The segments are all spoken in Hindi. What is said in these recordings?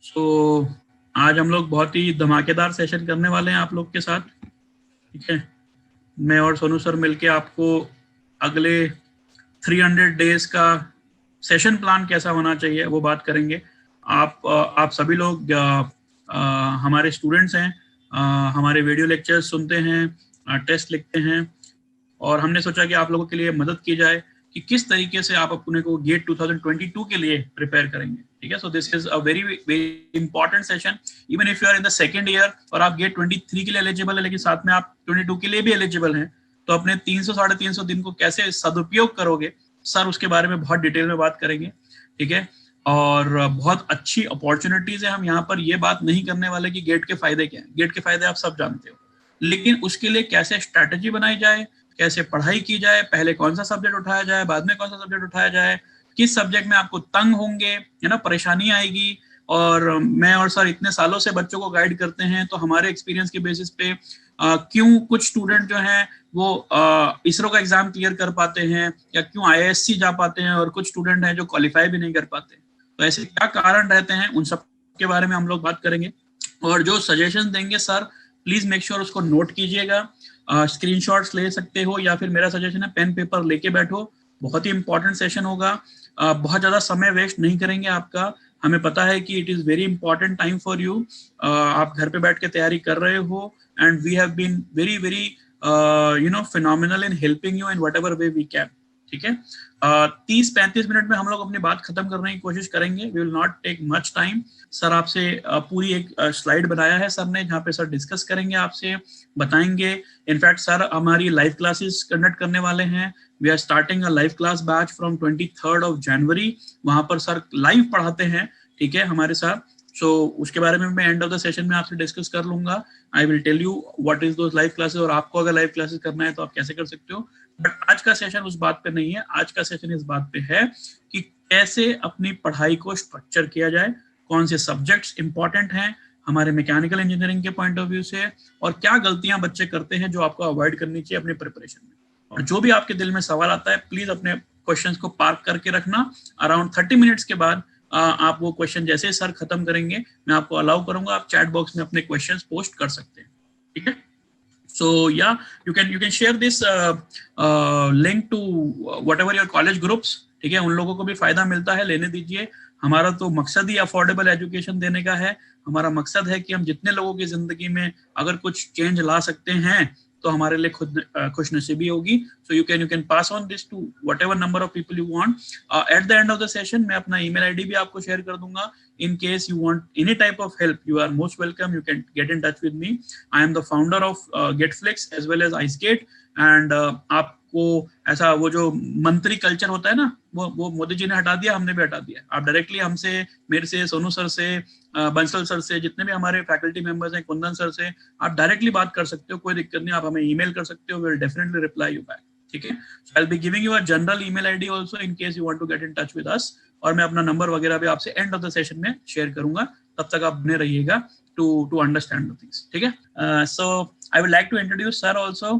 सो आज हम लोग बहुत ही धमाकेदार सेशन करने वाले हैं आप लोग के साथ। ठीक है, मैं और सोनू सर मिलके आपको अगले 300 डेज का सेशन प्लान कैसा होना चाहिए वो बात करेंगे। आप सभी लोग हमारे स्टूडेंट्स हैं, हमारे वीडियो लेक्चर्स सुनते हैं, टेस्ट लिखते हैं, और हमने सोचा कि आप लोगों के लिए मदद की जाए कि किस तरीके से आप अपने को गेट 2022 के लिए प्रिपेयर करेंगे। ठीक है, so this is a very very important session. Even if you are in the second year और आप गेट 23 के लिए एलिजिबल है, लेकिन साथ में आप 22 के लिए भी एलिजिबल हैं, तो अपने 300 350 दिन को कैसे सदुपयोग करोगे, सर उसके बारे में बहुत डिटेल में बात करेंगे। ठीक है, और बहुत अच्छी अपॉर्चुनिटीज है। हम यहाँ पर ये बात नहीं करने वाले कि गेट के फायदे क्या हैं, गेट के फायदे आप सब जानते हो, लेकिन उसके लिए कैसे स्ट्रैटेजी बनाई जाए, कैसे पढ़ाई की जाए, पहले कौन सा सब्जेक्ट उठाया जाए, बाद में कौन सा सब्जेक्ट उठाया जाए, किस सब्जेक्ट में आपको तंग होंगे, है ना, परेशानी आएगी। और मैं और सर इतने सालों से बच्चों को गाइड करते हैं, तो हमारे एक्सपीरियंस के बेसिस पे क्यों कुछ स्टूडेंट जो हैं वो इसरो का एग्जाम क्लियर कर पाते हैं, या क्यों आईआईएससी जा पाते हैं, और कुछ स्टूडेंट हैं जो क्वालिफाई भी नहीं कर पाते। तो ऐसे क्या कारण रहते हैं, उन सब के बारे में हम लोग बात करेंगे। और जो सजेशन देंगे सर, प्लीज मेक श्योर उसको नोट कीजिएगा, स्क्रीनशॉट्स ले सकते हो, या फिर मेरा सजेशन है पेन पेपर लेके बैठो। बहुत ही इंपॉर्टेंट सेशन होगा। बहुत ज्यादा समय वेस्ट नहीं करेंगे आपका। हमें पता है कि it is very important time for you. आप घर पे बैठ के तैयारी कर रहे हो, and we have been very very phenomenal in helping you in whatever way we can. ठीक है, 30-35 मिनट में हम लोग अपनी बात खत्म करने की कोशिश करेंगे। We will not take much time. Sir आपसे पूरी एक स्लाइड बनाया है सर ने, जहाँ पे सर डिस्कस करेंगे, आपसे बताएंगे। इनफैक्ट सर हमारी लाइव क्लासेस कंडक्ट करने वाले हैं। We are starting a live class batch from 23 January. वहां पर सर लाइव पढ़ाते हैं, ठीक है, हमारे साथ। सो उसके बारे में मैं एंड ऑफ द सेशन में आपसे डिस्कस कर लूंगा। I will tell you what is those live classes, और आपको अगर लाइव क्लासेस करना है तो आप कैसे कर सकते हो। बट आज का सेशन उस बात पे नहीं है। आज का सेशन इस बात पे है कि कैसे अपनी पढ़ाई को स्ट्रक्चर किया जाए, कौन से सब्जेक्ट्स इंपॉर्टेंट हैं हमारे मैकेनिकल इंजीनियरिंग के पॉइंट ऑफ व्यू से, और क्या गलतियां बच्चे करते हैं जो आपको अवॉइड करनी चाहिए अपनी प्रिपरेशन में। और जो भी आपके दिल में सवाल आता है, प्लीज अपने क्वेश्चंस को पार्क करके रखना। अराउंड 30 मिनट्स के बाद आप वो क्वेश्चन जैसे सर खत्म करेंगे, मैं आपको अलाउ करूंगा, आप चैट बॉक्स में अपने क्वेश्चंस पोस्ट कर सकते हैं। ठीक है, so yeah, you can share this link to whatever your college groups। ठीक है, उन लोगों को भी फायदा मिलता है, लेने दीजिए। हमारा तो मकसद ही अफोर्डेबल एजुकेशन देने का है। हमारा मकसद है कि हम जितने लोगों की जिंदगी में अगर कुछ चेंज ला सकते हैं, तो हमारे लिए खुद खुश नसीबी होगी। So you can pass on this to whatever number of people you want. At the end of the session मैं अपना ईमेल आईडी भी आपको शेयर कर दूंगा। In case you want any type of help, you are most welcome. You can get in touch with me. I am the founder of Getflix as well as IceGate, and आपको ऐसा वो जो मंत्री कल्चर होता है ना, वो मोदी जी ने हटा दिया, हमने भी हटा दिया। आप डायरेक्टली हमसे, मेरे से, सोनू सर से, बंसल सर से, जितने भी हमारे फैकल्टी मेंबर्स हैं, कुंदन सर से, आप डायरेक्टली बात कर सकते हो, कोई दिक्कत नहीं। आप हमें ईमेल कर सकते हो, will definitely reply you back. ठीक है, so I will be giving you a general email ID also in case you want to get in touch with us, और मैं अपना नंबर वगैरह भी आपसे एंड ऑफ द सेशन में शेयर करूंगा। तब तक आप बने रहिएगा टू अंडरस्टैंड द थिंग्स। ठीक है, so I would like to introduce sir also.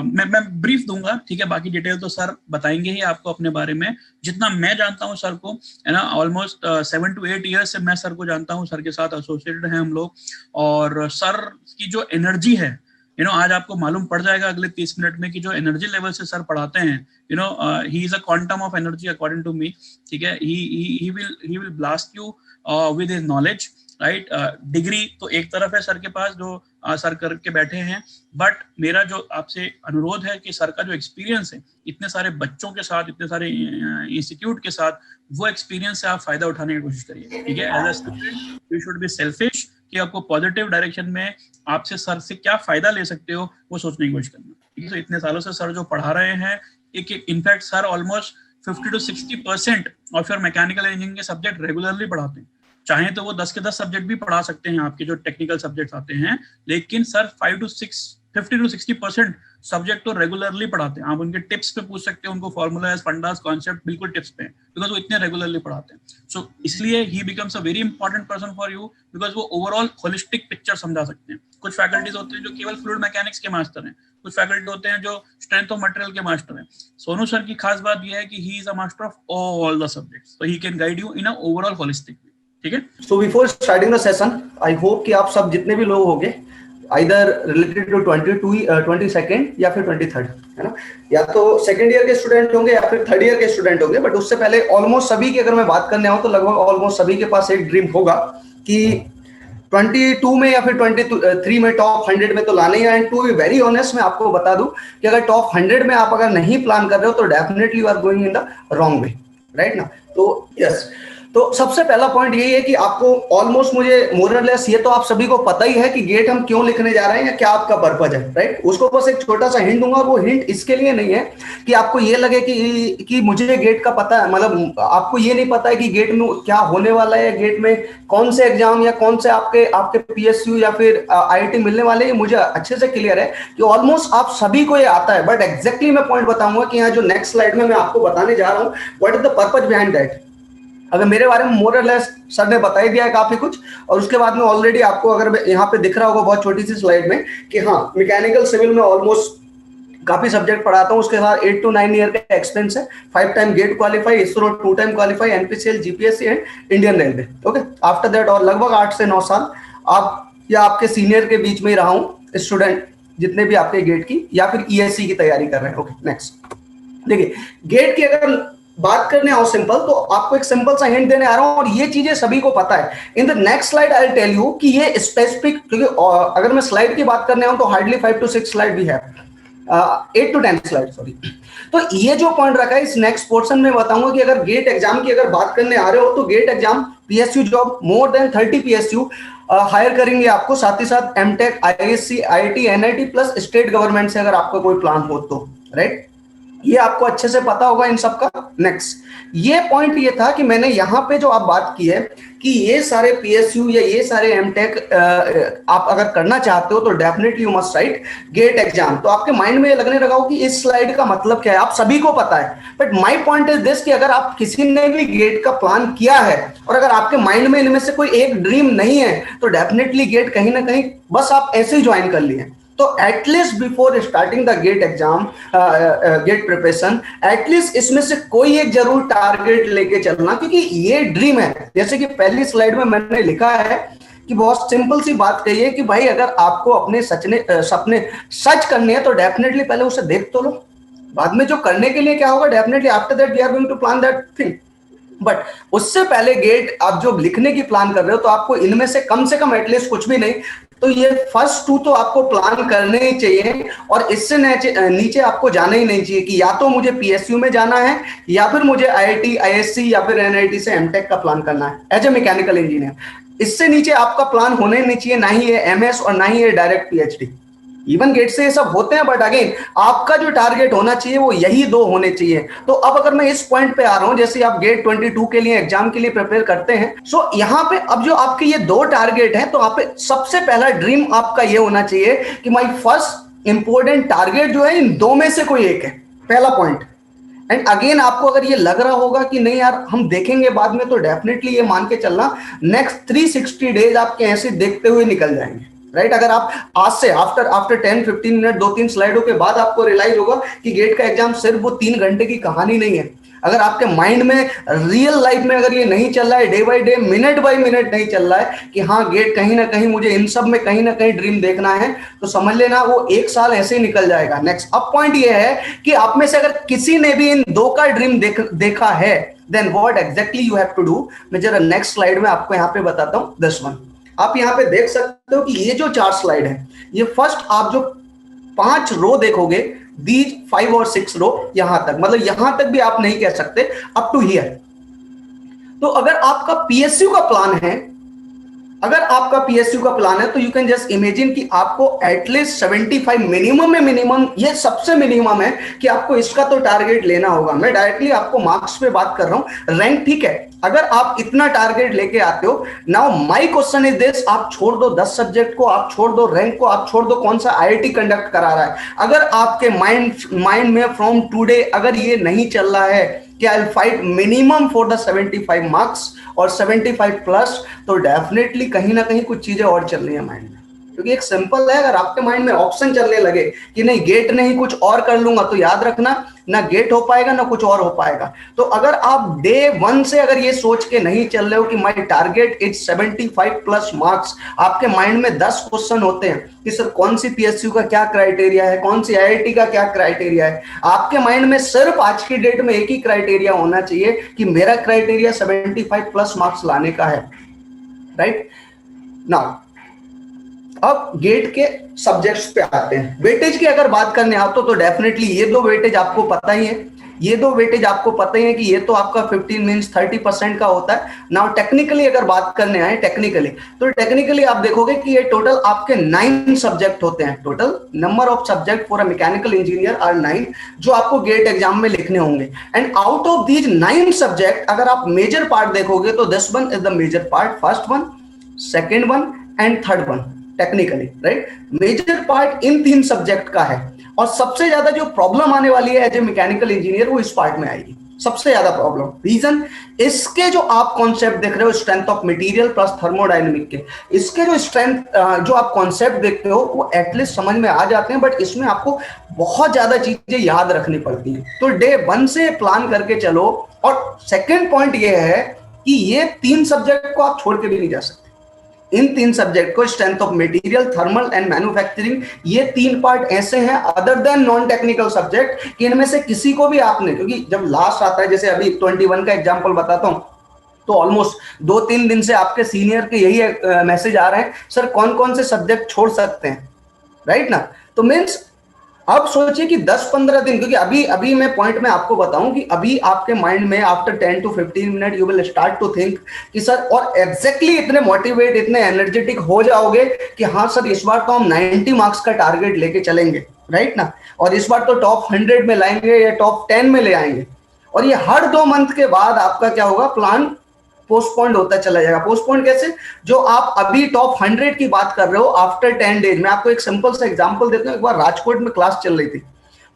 मैं ब्रीफ दूंगा, ठीक है, बाकी डिटेल तो सर बताएंगे ही आपको अपने बारे में। जितना मैं जानता हूँ सर को, है ना, ऑलमोस्ट 7 to 8 ईयर्स से मैं सर को जानता हूँ, सर के साथ एसोसिएटेड हैं हम लोग। और सर की जो एनर्जी है, आज आपको मालूम पड़ जाएगा अगले 30 मिनट में कि जो एनर्जी लेवल से सर पढ़ाते हैं, he is a quantum of energy according to me. ठीक है, he will blast you with his knowledge, right. Degree तो एक तरफ है सर के पास, जो सर करके बैठे हैं, बट मेरा जो आपसे अनुरोध है कि सर का जो एक्सपीरियंस है इतने सारे बच्चों के साथ, इतने सारे इंस्टीट्यूट के साथ, वो एक्सपीरियंस से आप फायदा उठाने की कोशिश करिए। ठीक है, as a student you should be selfish, कि आपको पॉजिटिव डायरेक्शन में आपसे सर से क्या फायदा ले सकते हो, वो सोचने की कोशिश करना। ठीक है, तो इतने सालों से सर जो पढ़ा रहे हैं, एक in fact sir almost 50 to 60% of your mechanical engineering के सब्जेक्ट रेगुलरली पढ़ाते हैं। चाहे तो वो 10 के 10 सब्जेक्ट भी पढ़ा सकते हैं, आपके जो टेक्निकल सब्जेक्ट आते हैं, लेकिन सर 50 to 60% सब्जेक्ट तो रेगुलरली पढ़ाते हैं। आप उनके टिप्स पे पूछ सकते हैं, उनको फॉर्मूलाज, फंडास, कॉन्सेप्ट बिल्कुल टिप्स पे, बिकॉज वो इतने रेगुलरली पढ़ाते हैं। सो इसलिए ही becomes a very important person for you, because वो ओवरऑल होलिस्टिक पिक्चर समझा सकते हैं। कुछ फैकल्टीज होते हैं जो केवल फ्लूइड मैकेनिक्स के मास्टर हैं, कुछ फैकल्टी होते हैं जो स्ट्रेंथ ऑफ मटेरियल के मास्टर हैं। सोनू सर की खास बात यह है कि ही is a master of all the subjects, so he can guide you in a overall holistic way। ठीक है। So before starting the session, I hope कि आप सब जितने भी लोग होंगे आइदर रिलेटेड टू 22nd या फिर 23rd, है ना, या तो सेकंड ईयर के स्टूडेंट होंगे या फिर थर्ड ईयर के स्टूडेंट होंगे, बट उससे पहले ऑलमोस्ट सभी की अगर मैं बात करने आऊं तो लगभग ऑलमोस्ट सभी के पास एक ड्रीम होगा कि 22 में या फिर 23 में टॉप 100 में तो लाने ही। And to be very honest, मैं आपको बता दूं कि अगर टॉप 100 में आप अगर नहीं प्लान कर रहे हो तो definitely you are going in the wrong way, right ना। तो यस, तो सबसे पहला पॉइंट यही है कि आपको ऑलमोस्ट, मुझे मोरलेस ये तो आप सभी को पता ही है कि गेट हम क्यों लिखने जा रहे हैं या क्या आपका पर्पज है, राइट। उसको बस एक छोटा सा हिंट दूंगा, और वो हिंट इसके लिए नहीं है कि आपको ये लगे कि मुझे गेट का पता है, मतलब आपको ये नहीं पता है कि गेट में क्या होने वाला है, गेट में कौन से एग्जाम या कौन से आपके पीएसयू या फिर आईआईटी मिलने वाले हैं, मुझे अच्छे से क्लियर है कि ऑलमोस्ट आप सभी को ये आता है। बट एग्जैक्टली मैं पॉइंट बताऊंगा कि यहाँ जो नेक्स्ट स्लाइड में मैं आपको बताने जा रहा हूँ, what is the purpose behind that. अगर मेरे बारे में मोर और लेस सर ने बता ही दिया है काफी कुछ, और उसके बाद में ऑलरेडी आपको अगर यहाँ पे दिख रहा होगा बहुत छोटी सी स्लाइड में कि हाँ, मैकेनिकल सिविल में ऑलमोस्ट काफी सब्जेक्ट पढ़ाता हूँ, उसके साथ 8 to 9 ईयर का एक्सपीरियंस है, 5 time GATE qualify, ISRO 2 time qualify, NPCL, GPSC and Indian railway. Okay, after that और लगभग 8 से 9 साल आप या आपके सीनियर के बीच में ही रहा हूँ, स्टूडेंट जितने भी आपके गेट की या फिर ईएससी की तैयारी कर रहे हैं। ओके, नेक्स्ट देखिए, गेट की अगर बात करने आओ सिंपल, तो आपको एक सिंपल सा हिंट देने आ रहा हूं, और ये चीजें सभी को पता है। In the next slide I will tell you कि ये स्पेसिफिक, क्योंकि अगर मैं स्लाइड की बात करने आऊं तो हार्डली 5 to 6 स्लाइड भी है, 8 to 10 स्लाइड सॉरी। तो ये जो पॉइंट रखा है इस नेक्स्ट पोर्शन में बताऊंगा कि अगर गेट एग्जाम की अगर बात करने आ रहे हो तो GATE exam PSU job more than 30 PSU hire करेंगे आपको, साथ ही साथ MTech, ISC, IIT, NIT plus state government से अगर आपका कोई प्लान हो तो, राइट। ये आपको अच्छे से पता होगा इन सबका। नेक्स्ट, ये पॉइंट ये था कि मैंने यहाँ पे जो आप बात की है कि ये सारे पीएसयू या ये सारे एमटेक आप अगर करना चाहते हो तो definitely you must right get exam. तो आपके माइंड में ये लगने लगा हो कि इस स्लाइड का मतलब क्या है, आप सभी को पता है। But my point is this कि अगर आप किसी ने भी गेट का प्लान किया है और अगर आपके माइंड में इनमें से कोई एक ड्रीम नहीं है तो डेफिनेटली गेट कहीं ना कहीं बस आप ऐसे ही ज्वाइन कर लिए। तो at least before starting the GATE exam, GATE preparation, at least इसमें से कोई एक जरूर टारगेट लेके चलना, क्योंकि ये ड्रीम है। जैसे कि पहली स्लाइड में मैंने लिखा है कि बहुत सिंपल सी बात कही है कि भाई अगर आपको अपने सपने सच करने हैं तो डेफिनेटली पहले उसे देख तो लो, बाद में जो करने के लिए क्या होगा definitely after that we are going to plan that thing. But उससे पहले गेट आप जो लिखने की प्लान कर रहे हो तो आपको इनमें से कम एटलीस्ट कुछ भी नहीं तो ये फर्स्ट 2 तो आपको प्लान करने ही चाहिए, और इससे नीचे आपको जाना ही नहीं चाहिए कि या तो मुझे पीएसयू में जाना है या फिर मुझे आईआईटी, आईएससी या फिर एनआईटी से एमटेक का प्लान करना है एज ए मैकेनिकल इंजीनियर। इससे नीचे आपका प्लान होने नहीं चाहिए, ना ही ये एमएस और ना ही ये डायरेक्ट पीएचडी। इवन गेट से ये सब होते हैं, बट अगेन आपका जो टारगेट होना चाहिए वो यही 2 होने चाहिए। तो अब अगर मैं इस पॉइंट पे आ रहा हूं, जैसे आप गेट 22 के लिए एग्जाम के लिए प्रिपेयर करते हैं, सो यहाँ पे अब जो आपके ये 2 टारगेट है तो आप सबसे पहला ड्रीम आपका ये होना चाहिए कि माई फर्स्ट इंपॉर्टेंट टारगेट जो है इन 2 में से कोई एक है, पहला पॉइंट। एंड अगेन आपको अगर ये लग रहा होगा कि नहीं यार हम देखेंगे बाद में, तो डेफिनेटली ये मान के चलना नेक्स्ट 360 डेज आपके ऐसे देखते हुए निकल जाएंगे, राइट। अगर आप आज से आफ्टर 10-15 मिनट 2-3 स्लाइडों के बाद आपको रियलाइज होगा कि गेट का एग्जाम सिर्फ वो 3 घंटे की कहानी नहीं है। अगर आपके माइंड में रियल लाइफ में अगर ये नहीं चल रहा है, day by day, minute by minute नहीं चल रहा है कि हाँ गेट कहीं ना कहीं मुझे इन सब में कहीं ना कहीं ड्रीम देखना है, तो समझ लेना वो 1 साल ऐसे ही निकल जाएगा। नेक्स्ट अब पॉइंट ये है कि आप में से अगर किसी ने भी इन 2 का ड्रीम देखा है, then what exactly you have to do, मैं जरा नेक्स्ट स्लाइड में आपको यहाँ पे बताता हूँ। दिस वन आप यहाँ पे देख सकते हो कि ये जो 4 स्लाइड है, ये फर्स्ट आप जो 5 रो देखोगे, दीज 5 और 6 रो यहां तक, मतलब यहां तक भी आप नहीं कह सकते अप टू हियर। तो अगर आपका पीएसयू का प्लान है, अगर आपका पीएसयू का प्लान है तो यू कैन जस्ट इमेजिन कि आपको एटलीस्ट 75 मिनिमम में मिनिमम, ये सबसे मिनिमम है कि आपको इसका तो टारगेट लेना होगा। मैं डायरेक्टली आपको मार्क्स पे बात कर रहा हूं, रैंक ठीक है, अगर आप इतना टारगेट लेके आते हो, now my question is this, आप छोड़ दो 10 सब्जेक्ट को, आप छोड़ दो रैंक को, आप छोड़ दो कौन सा आईआईटी कंडक्ट करा रहा है, अगर आपके माइंड में फ्रॉम टुडे अगर ये नहीं चल रहा है कि I will fight minimum for the 75 marks और 75 प्लस, तो डेफिनेटली कहीं ना कहीं कुछ चीजें और चल रही है माइंड में। क्योंकि एक सिंपल है, अगर आपके माइंड में ऑप्शन चलने लगे कि नहीं गेट नहीं कुछ और कर लूंगा, तो याद रखना ना गेट हो पाएगा ना कुछ और हो पाएगा। तो अगर आप डे 1 से अगर ये सोच के नहीं चल रहे हो कि my target is 75 plus marks, आपके माइंड में 10 क्वेश्चन होते हैं कि सर कौन सी पीएसयू का क्या क्राइटेरिया है, कौन सी आईआईटी का क्या क्राइटेरिया है, आपके माइंड में सिर्फ आज की डेट में एक ही क्राइटेरिया होना चाहिए कि मेरा क्राइटेरिया 75 प्लस मार्क्स लाने का है, राइट। नाउ अब गेट के सब्जेक्ट्स पे आते हैं। वेटेज की अगर बात करने आओ तो डेफिनेटली ये दो वेटेज आपको पता ही है, ये दो वेटेज आपको पता ही है कि ये तो आपका 15 मींस 30% का होता है। नाउ टेक्निकली अगर बात करने आए टेक्निकली, तो टेक्निकली आप देखोगे कि ये टोटल आपके 9 सब्जेक्ट होते हैं। Total number of subject for a mechanical engineer are 9, जो आपको गेट एग्जाम में लिखने होंगे। And out of these 9 subject अगर आप मेजर पार्ट देखोगे तो this one is the major part, first one, second one and third one technically, right. Major part in 3 subject का है, और सबसे ज्यादा जो प्रॉब्लम आने वाली है एज ए मैकेनिकल इंजीनियर वो इस पार्ट में आएगी, सबसे ज्यादा प्रॉब्लम। रीजन, इसके जो आप कॉन्सेप्ट देख रहे हो strength of material plus thermodynamic के, इसके जो स्ट्रेंथ जो आप कॉन्सेप्ट देखते हो वो एटलीस्ट समझ में आ जाते हैं, बट इसमें आपको बहुत ज्यादा चीजें याद रखनी पड़ती हैं। तो डे 1 से प्लान करके चलो। और सेकेंड पॉइंट ये है कि ये 3 सब्जेक्ट को आप छोड़ के भी नहीं जा सकते। इन 3 सब्जेक्ट को, strength of material, thermal and manufacturing, ये 3 पार्ट ऐसे हैं other than non technical subject कि इनमें से किसी को भी आपने, क्योंकि जब लास्ट आता है, जैसे अभी 21 का एग्जांपल बताता हूं, तो ऑलमोस्ट 2-3 दिन से आपके सीनियर के यही मैसेज आ रहे हैं, सर कौन कौन से सब्जेक्ट छोड़ सकते हैं, राइट ना। तो मीन्स अब सोचिए कि 10-15 दिन, क्योंकि अभी मैं पॉइंट में आपको बताऊं कि अभी आपके माइंड में after 10 to 15 minute you will start to think कि सर, और एग्जैक्टली इतने मोटिवेट, इतने एनर्जेटिक हो जाओगे कि हाँ सर इस बार तो हम 90 मार्क्स का टारगेट लेके चलेंगे, राइट ना, और इस बार तो टॉप 100 में लाएंगे या टॉप 10 में ले आएंगे। और ये हर 2 मंथ के बाद आपका क्या होगा, प्लान पोस्टपोन्ड होता चला जाएगा। पोस्टपोन्ड कैसे, जो आप अभी टॉप 100 की बात कर रहे हो आफ्टर 10 डेज, मैं आपको एक सिंपल सा एग्जांपल देता हूं। एक बार राजकोट में क्लास चल रही थी,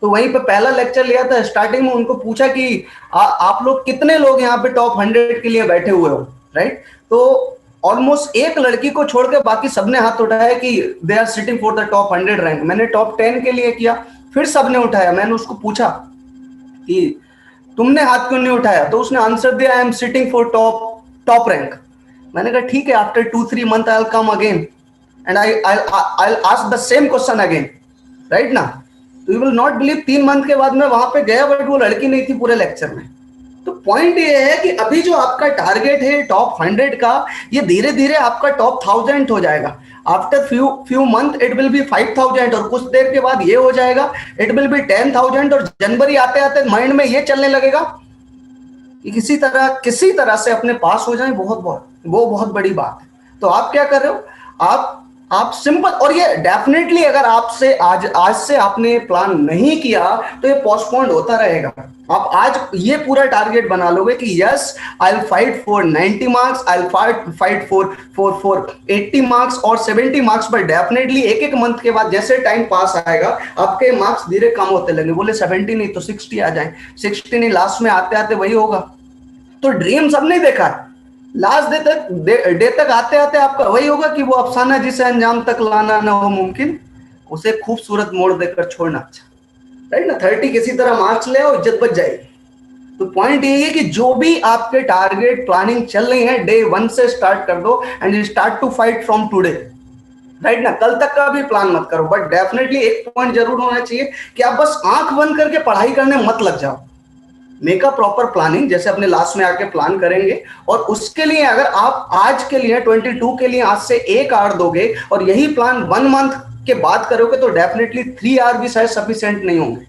तो वहीं पे पहला लेक्चर लिया था। स्टार्टिंग में उनको पूछा कि आप लोग कितने लोग यहाँ पे टॉप 100 के लिए बैठे हुए हो, राइट। तो ऑलमोस्ट एक लड़की को छोड़ के बाकी सबने हाथ उठाया कि they are sitting for the top 100 rank. मैंने टॉप 10 के लिए किया, फिर सबने उठाया। मैंने उसको पूछा कि तुमने हाथ क्यों नहीं उठाया, तो उसने आंसर दिया, I am sitting for top rank. मैंने कहा ठीक है, after 2-3 month I will come again and I ask the same question again, right ना। तो you will not believe, 3 month के बाद मैं वहां पे गया, बट वो लड़की नहीं थी पूरे लेक्चर में। तो पॉइंट ये है कि अभी जो आपका टारगेट है टॉप 100 का, ये धीरे धीरे आपका टॉप 1000 हो जाएगा। After few month it will be 5000, और कुछ देर के बाद ये हो जाएगा, इट विल बी 10,000। और जनवरी आते आते माइंड में ये चलने लगेगा कि किसी तरह से अपने पास हो जाए, वो बहुत बड़ी बात है। तो आप क्या कर रहे हो, आप सिंपल, और ये डेफिनेटली अगर आपसे आज से आपने प्लान नहीं किया तो ये पोस्टपोन्ड होता रहेगा। आप आज ये पूरा टारगेट बना लोगे कि yes I will fight for 90 marks, I will fight for 80 marks और 70 मार्क्स, पर डेफिनेटली एक मंथ के बाद जैसे टाइम पास आएगा आपके मार्क्स धीरे कम होते लगेंगे। बोले 70 नहीं तो 60 आ जाए, 60 नहीं, लास्ट में आते आते वही होगा। तो ड्रीम सबने देखा है, लास्ट डे तक आते आते आपका वही होगा कि वो अफसाना जिसे अंजाम तक लाना ना हो मुमकिन, उसे खूबसूरत मोड़ देकर छोड़ना अच्छा, राइट ना। 30 किसी तरह मार्क्स ले और इज्जत बच जाएगी। तो पॉइंट ये है कि जो भी आपके टारगेट प्लानिंग चल रही है, डे 1 से स्टार्ट कर दो and start to fight from today, right ना। कल तक का भी प्लान मत करो, बट डेफिनेटली एक पॉइंट जरूर होना चाहिए कि आप बस आंख बंद करके पढ़ाई करने मत लग जाओ। मेक अ प्रॉपर प्लानिंग, जैसे अपने लास्ट में आके प्लान करेंगे। और उसके लिए अगर आप आज के लिए 22 के लिए आज से 1 आवर दोगे और यही प्लान 1 मंथ के बाद करोगे, तो डेफिनेटली 3 आवर भी शायद सफिशिएंट नहीं होंगे,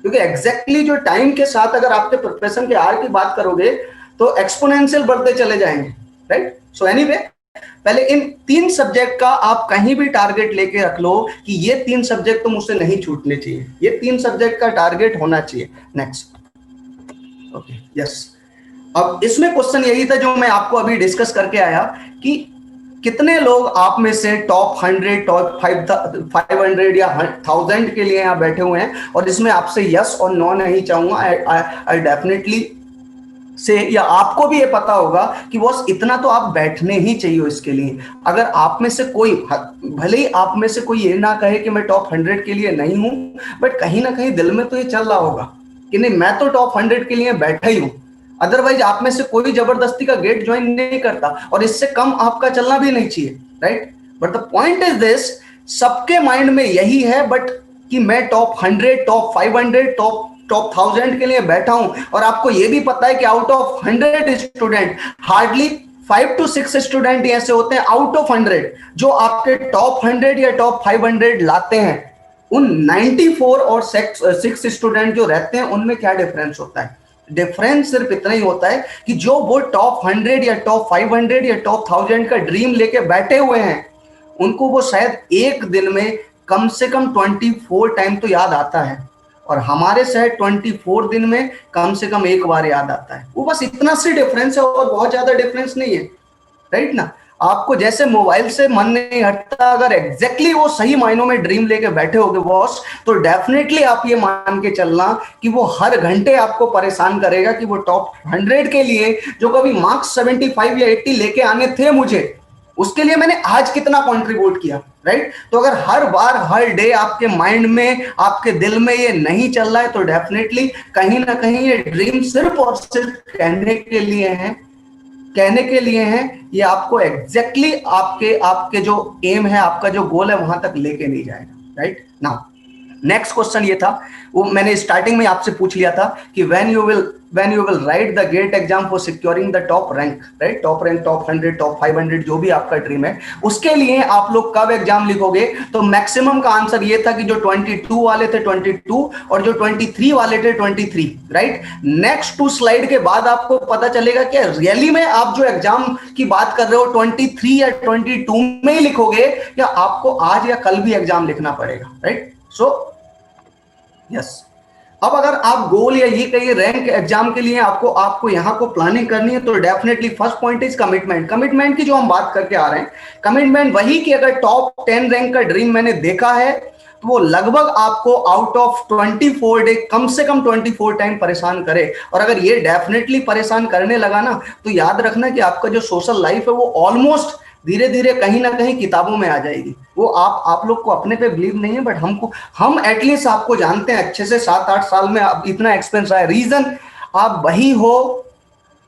क्योंकि एग्जैक्टली जो टाइम के साथ अगर आपके प्रिपरेशन के आवर की बात करोगे तो एक्सपोनेंशियल बढ़ते चले जाएंगे, राइट। सो एनीवे, पहले इन 3 सब्जेक्ट का आप कहीं भी टारगेट लेके रख लो कि ये 3 सब्जेक्ट तो मुझसे नहीं छूटने चाहिए, ये 3 सब्जेक्ट का टारगेट होना चाहिए। Next, okay, yes. अब इसमें क्वेश्चन यही था जो मैं आपको अभी डिस्कस करके आया कि कितने लोग आप में से टॉप 100, टॉप 500 या 1000 के लिए यहाँ बैठे हुए हैं। और इसमें आपसे यस और नो नहीं चाहूंगा, आई डेफिनेटली से, या आपको भी ये पता होगा कि बॉस इतना तो आप बैठने ही चाहिए इसके लिए। अगर आप में से कोई, भले ही आप में से कोई ये ना कहे कि मैं टॉप 100 के लिए नहीं हूं, बट कहीं ना कहीं दिल में तो ये चल रहा होगा कि नहीं, मैं तो टॉप 100 के लिए बैठा ही हूं। अदरवाइज आप में से कोई जबरदस्ती का गेट ज्वाइन नहीं करता, और इससे कम आपका चलना भी नहीं चाहिए, right. But the point is this, सबके माइंड में यही है बट कि मैं टॉप 100, टॉप 500, टॉप 1000 के लिए बैठा हूं। और आपको यह भी पता है कि out of 100 student, hardly 5 to 6 student ऐसे होते हैं आउट ऑफ 100 जो आपके टॉप 100 या टॉप 500 लाते हैं। उन 94 और 6 स्टूडेंट जो रहते हैं उनमें क्या डिफरेंस होता है? डिफरेंस सिर्फ इतना ही होता है कि जो वो टॉप 100 या टॉप 500 या टॉप 1000 का ड्रीम लेके बैठे हुए हैं, उनको वो शायद एक दिन में कम से कम 24 टाइम तो याद आता है, और हमारे शायद 24 दिन में कम से कम एक बार याद आता है। वो बस इतना सी डिफरेंस है और बहुत ज्यादा डिफरेंस नहीं है, राइट ना। आपको जैसे मोबाइल से मन नहीं हटता, अगर एग्जैक्टली वो सही मायनों में ड्रीम लेके बैठे होगे बॉस, तो डेफिनेटली आप ये मान के चलना कि वो हर घंटे आपको परेशान करेगा कि वो टॉप 100 के लिए जो कभी मार्क्स 75 या 80 लेके आने थे मुझे, उसके लिए मैंने आज कितना कंट्रीब्यूट किया, राइट। तो अगर हर बार हर डे आपके माइंड में, आपके दिल में ये नहीं चल रहा है, तो डेफिनेटली कहीं ना कहीं ये ड्रीम सिर्फ और सिर्फ कहने के लिए है, कहने के लिए है। ये आपको एग्जैक्टली आपके जो एम है, आपका जो गोल है, वहां तक लेके नहीं जाएगा, राइट। नाउ नेक्स्ट क्वेश्चन ये था, वो मैंने स्टार्टिंग में आपसे पूछ लिया था कि when you will write the GATE exam for securing the top rank, right, top rank, top 100, top 500, जो भी आपका ड्रीम है, उसके लिए आप लोग कब एग्जाम लिखोगे? तो मैक्सिमम का आंसर ये था कि जो 22 वाले थे 22 और जो 23 वाले थे 23, राइट। नेक्स्ट 2 स्लाइड के बाद आपको पता चलेगा कि रियली में आप जो एग्जाम की बात कर रहे हो 23 या 22 में ही लिखोगे, या आपको आज या कल भी एग्जाम लिखना पड़ेगा, राइट। सो यस, अब अगर आप गोल या ये कहिए रैंक एग्जाम के लिए आपको यहाँ को प्लानिंग करनी है, तो definitely first point is commitment. Commitment की जो हम बात करके आ रहे हैं, कमिटमेंट वही कि अगर टॉप 10 रैंक का ड्रीम मैंने देखा है, तो वो लगभग आपको आउट ऑफ 24 डे कम से कम 24 टाइम परेशान करे। और अगर ये डेफिनेटली परेशान करने लगा ना, तो याद रखना कि आपका जो सोशल लाइफ है वो ऑलमोस्ट धीरे धीरे कहीं ना कहीं किताबों में आ जाएगी। वो आप लोग को अपने पे बिलीव नहीं है, बट हम एटलीस्ट आपको जानते हैं अच्छे से, 7-8 साल में आप इतना एक्सपीरियंस आया। रीजन आप वही हो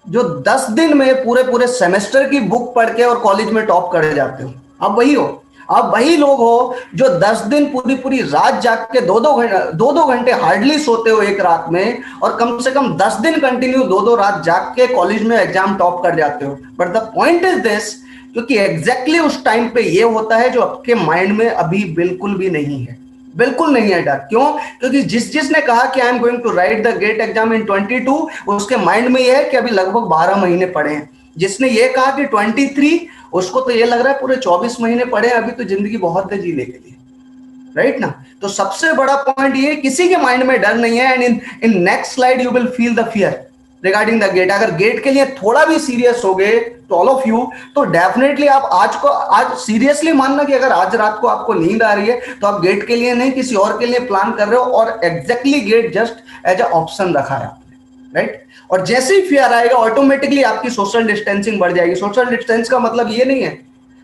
जो 10 दिन में पूरे सेमेस्टर की बुक पढ़ के और कॉलेज में टॉप कर जाते हो। आप वही हो, आप वही लोग हो जो 10 दिन पूरी रात जाग के 2-2 घंटे हार्डली सोते हो एक रात में, और कम से कम 10 दिन कंटिन्यू 2-2 रात जाग के कॉलेज में एग्जाम टॉप कर जाते हो। But the point is this, क्योंकि एग्जैक्टली उस टाइम पे ये होता है जो आपके माइंड में अभी बिल्कुल भी नहीं है, बिल्कुल नहीं है डर। क्यों? क्योंकि जिसने कहा कि I am going to write the GATE exam in 22, उसके माइंड में ये है कि अभी लगभग 12 महीने पड़े हैं। जिसने ये कहा कि 23, उसको तो ये लग रहा है पूरे 24 महीने पड़े हैं, अभी तो जिंदगी बहुत है जीने के लिए, राइट ना। तो सबसे बड़ा पॉइंट ये, किसी के माइंड में डर नहीं है। And in next slide you will feel the fear regarding the GATE. अगर गेट के लिए थोड़ा भी सीरियस हो गए तो ऑल ऑफ यू, तो डेफिनेटली आप आज सीरियसली मानना कि अगर आज रात को आपको नींद आ रही है, तो आप गेट के लिए नहीं किसी और के लिए प्लान कर रहे हो, और exactly GATE just as a option रखा है आपने, राइट। और जैसे ही फियर आएगा, ऑटोमेटिकली आपकी सोशल डिस्टेंसिंग बढ़ जाएगी। सोशल डिस्टेंस का मतलब ये नहीं है,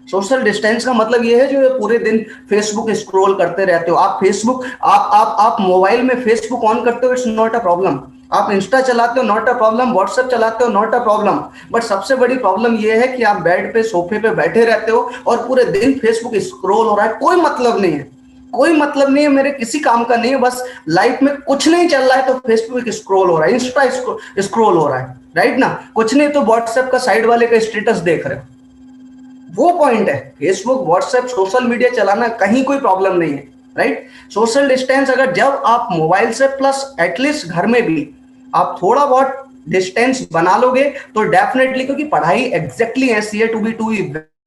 सोशल डिस्टेंस का मतलब ये है जो पूरे दिन फेसबुक स्क्रॉल करते रहते हो। आप फेसबुक आप मोबाइल में फेसबुक ऑन करते हो, इट्स नॉट अ प्रॉब्लम। आप इंस्टा चलाते हो, नॉट अ प्रॉब्लम। व्हाट्सएप चलाते हो, नॉट अ प्रॉब्लम। बट सबसे बड़ी प्रॉब्लम ये है कि आप बेड पे, सोफे पे बैठे रहते हो और पूरे दिन फेसबुक स्क्रॉल हो रहा है। कोई मतलब नहीं है, कोई मतलब नहीं है, मेरे किसी काम का नहीं है, बस लाइफ में कुछ नहीं चल रहा है तो फेसबुक स्क्रॉल हो रहा है, इंस्टा स्क्रॉल हो रहा है, राइट ना। कुछ नहीं तो व्हाट्सएप का साइड वाले का स्टेटस देख रहे हो। वो पॉइंट है। फेसबुक, व्हाट्सएप, सोशल मीडिया चलाना कहीं कोई प्रॉब्लम नहीं है, राइट। सोशल डिस्टेंस अगर जब आप मोबाइल से प्लस एटलीस्ट घर में भी आप थोड़ा बहुत डिस्टेंस बना लोगे, तो डेफिनेटली, क्योंकि पढ़ाई एग्जैक्टली ऐसी है, टू बी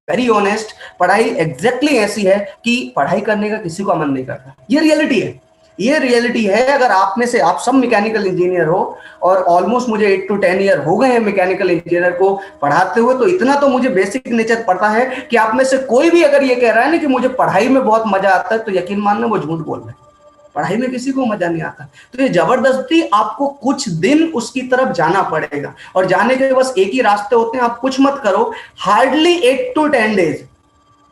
वेरी ऑनेस्ट, पढ़ाई एग्जैक्टली ऐसी है कि पढ़ाई करने का किसी का मन नहीं करता। ये रियलिटी है, ये रियलिटी है। अगर आप में से आप सब मैकेनिकल इंजीनियर हो, और ऑलमोस्ट मुझे 8 to 10 ईयर हो गए हैं मैकेनिकल इंजीनियर को पढ़ाते हुए, तो इतना तो मुझे बेसिक नेचर पता है कि आप में से कोई भी अगर ये कह रहा है ना कि मुझे पढ़ाई में बहुत मजा आता है, तो यकीन मानना वो झूठ बोल रहे हैं। पढ़ाई में किसी को मजा नहीं आता। तो ये जबरदस्ती आपको कुछ दिन उसकी तरफ जाना पड़ेगा, और जाने के बस एक ही रास्ते होते हैं, आप कुछ मत करो, hardly 8 to 10 days.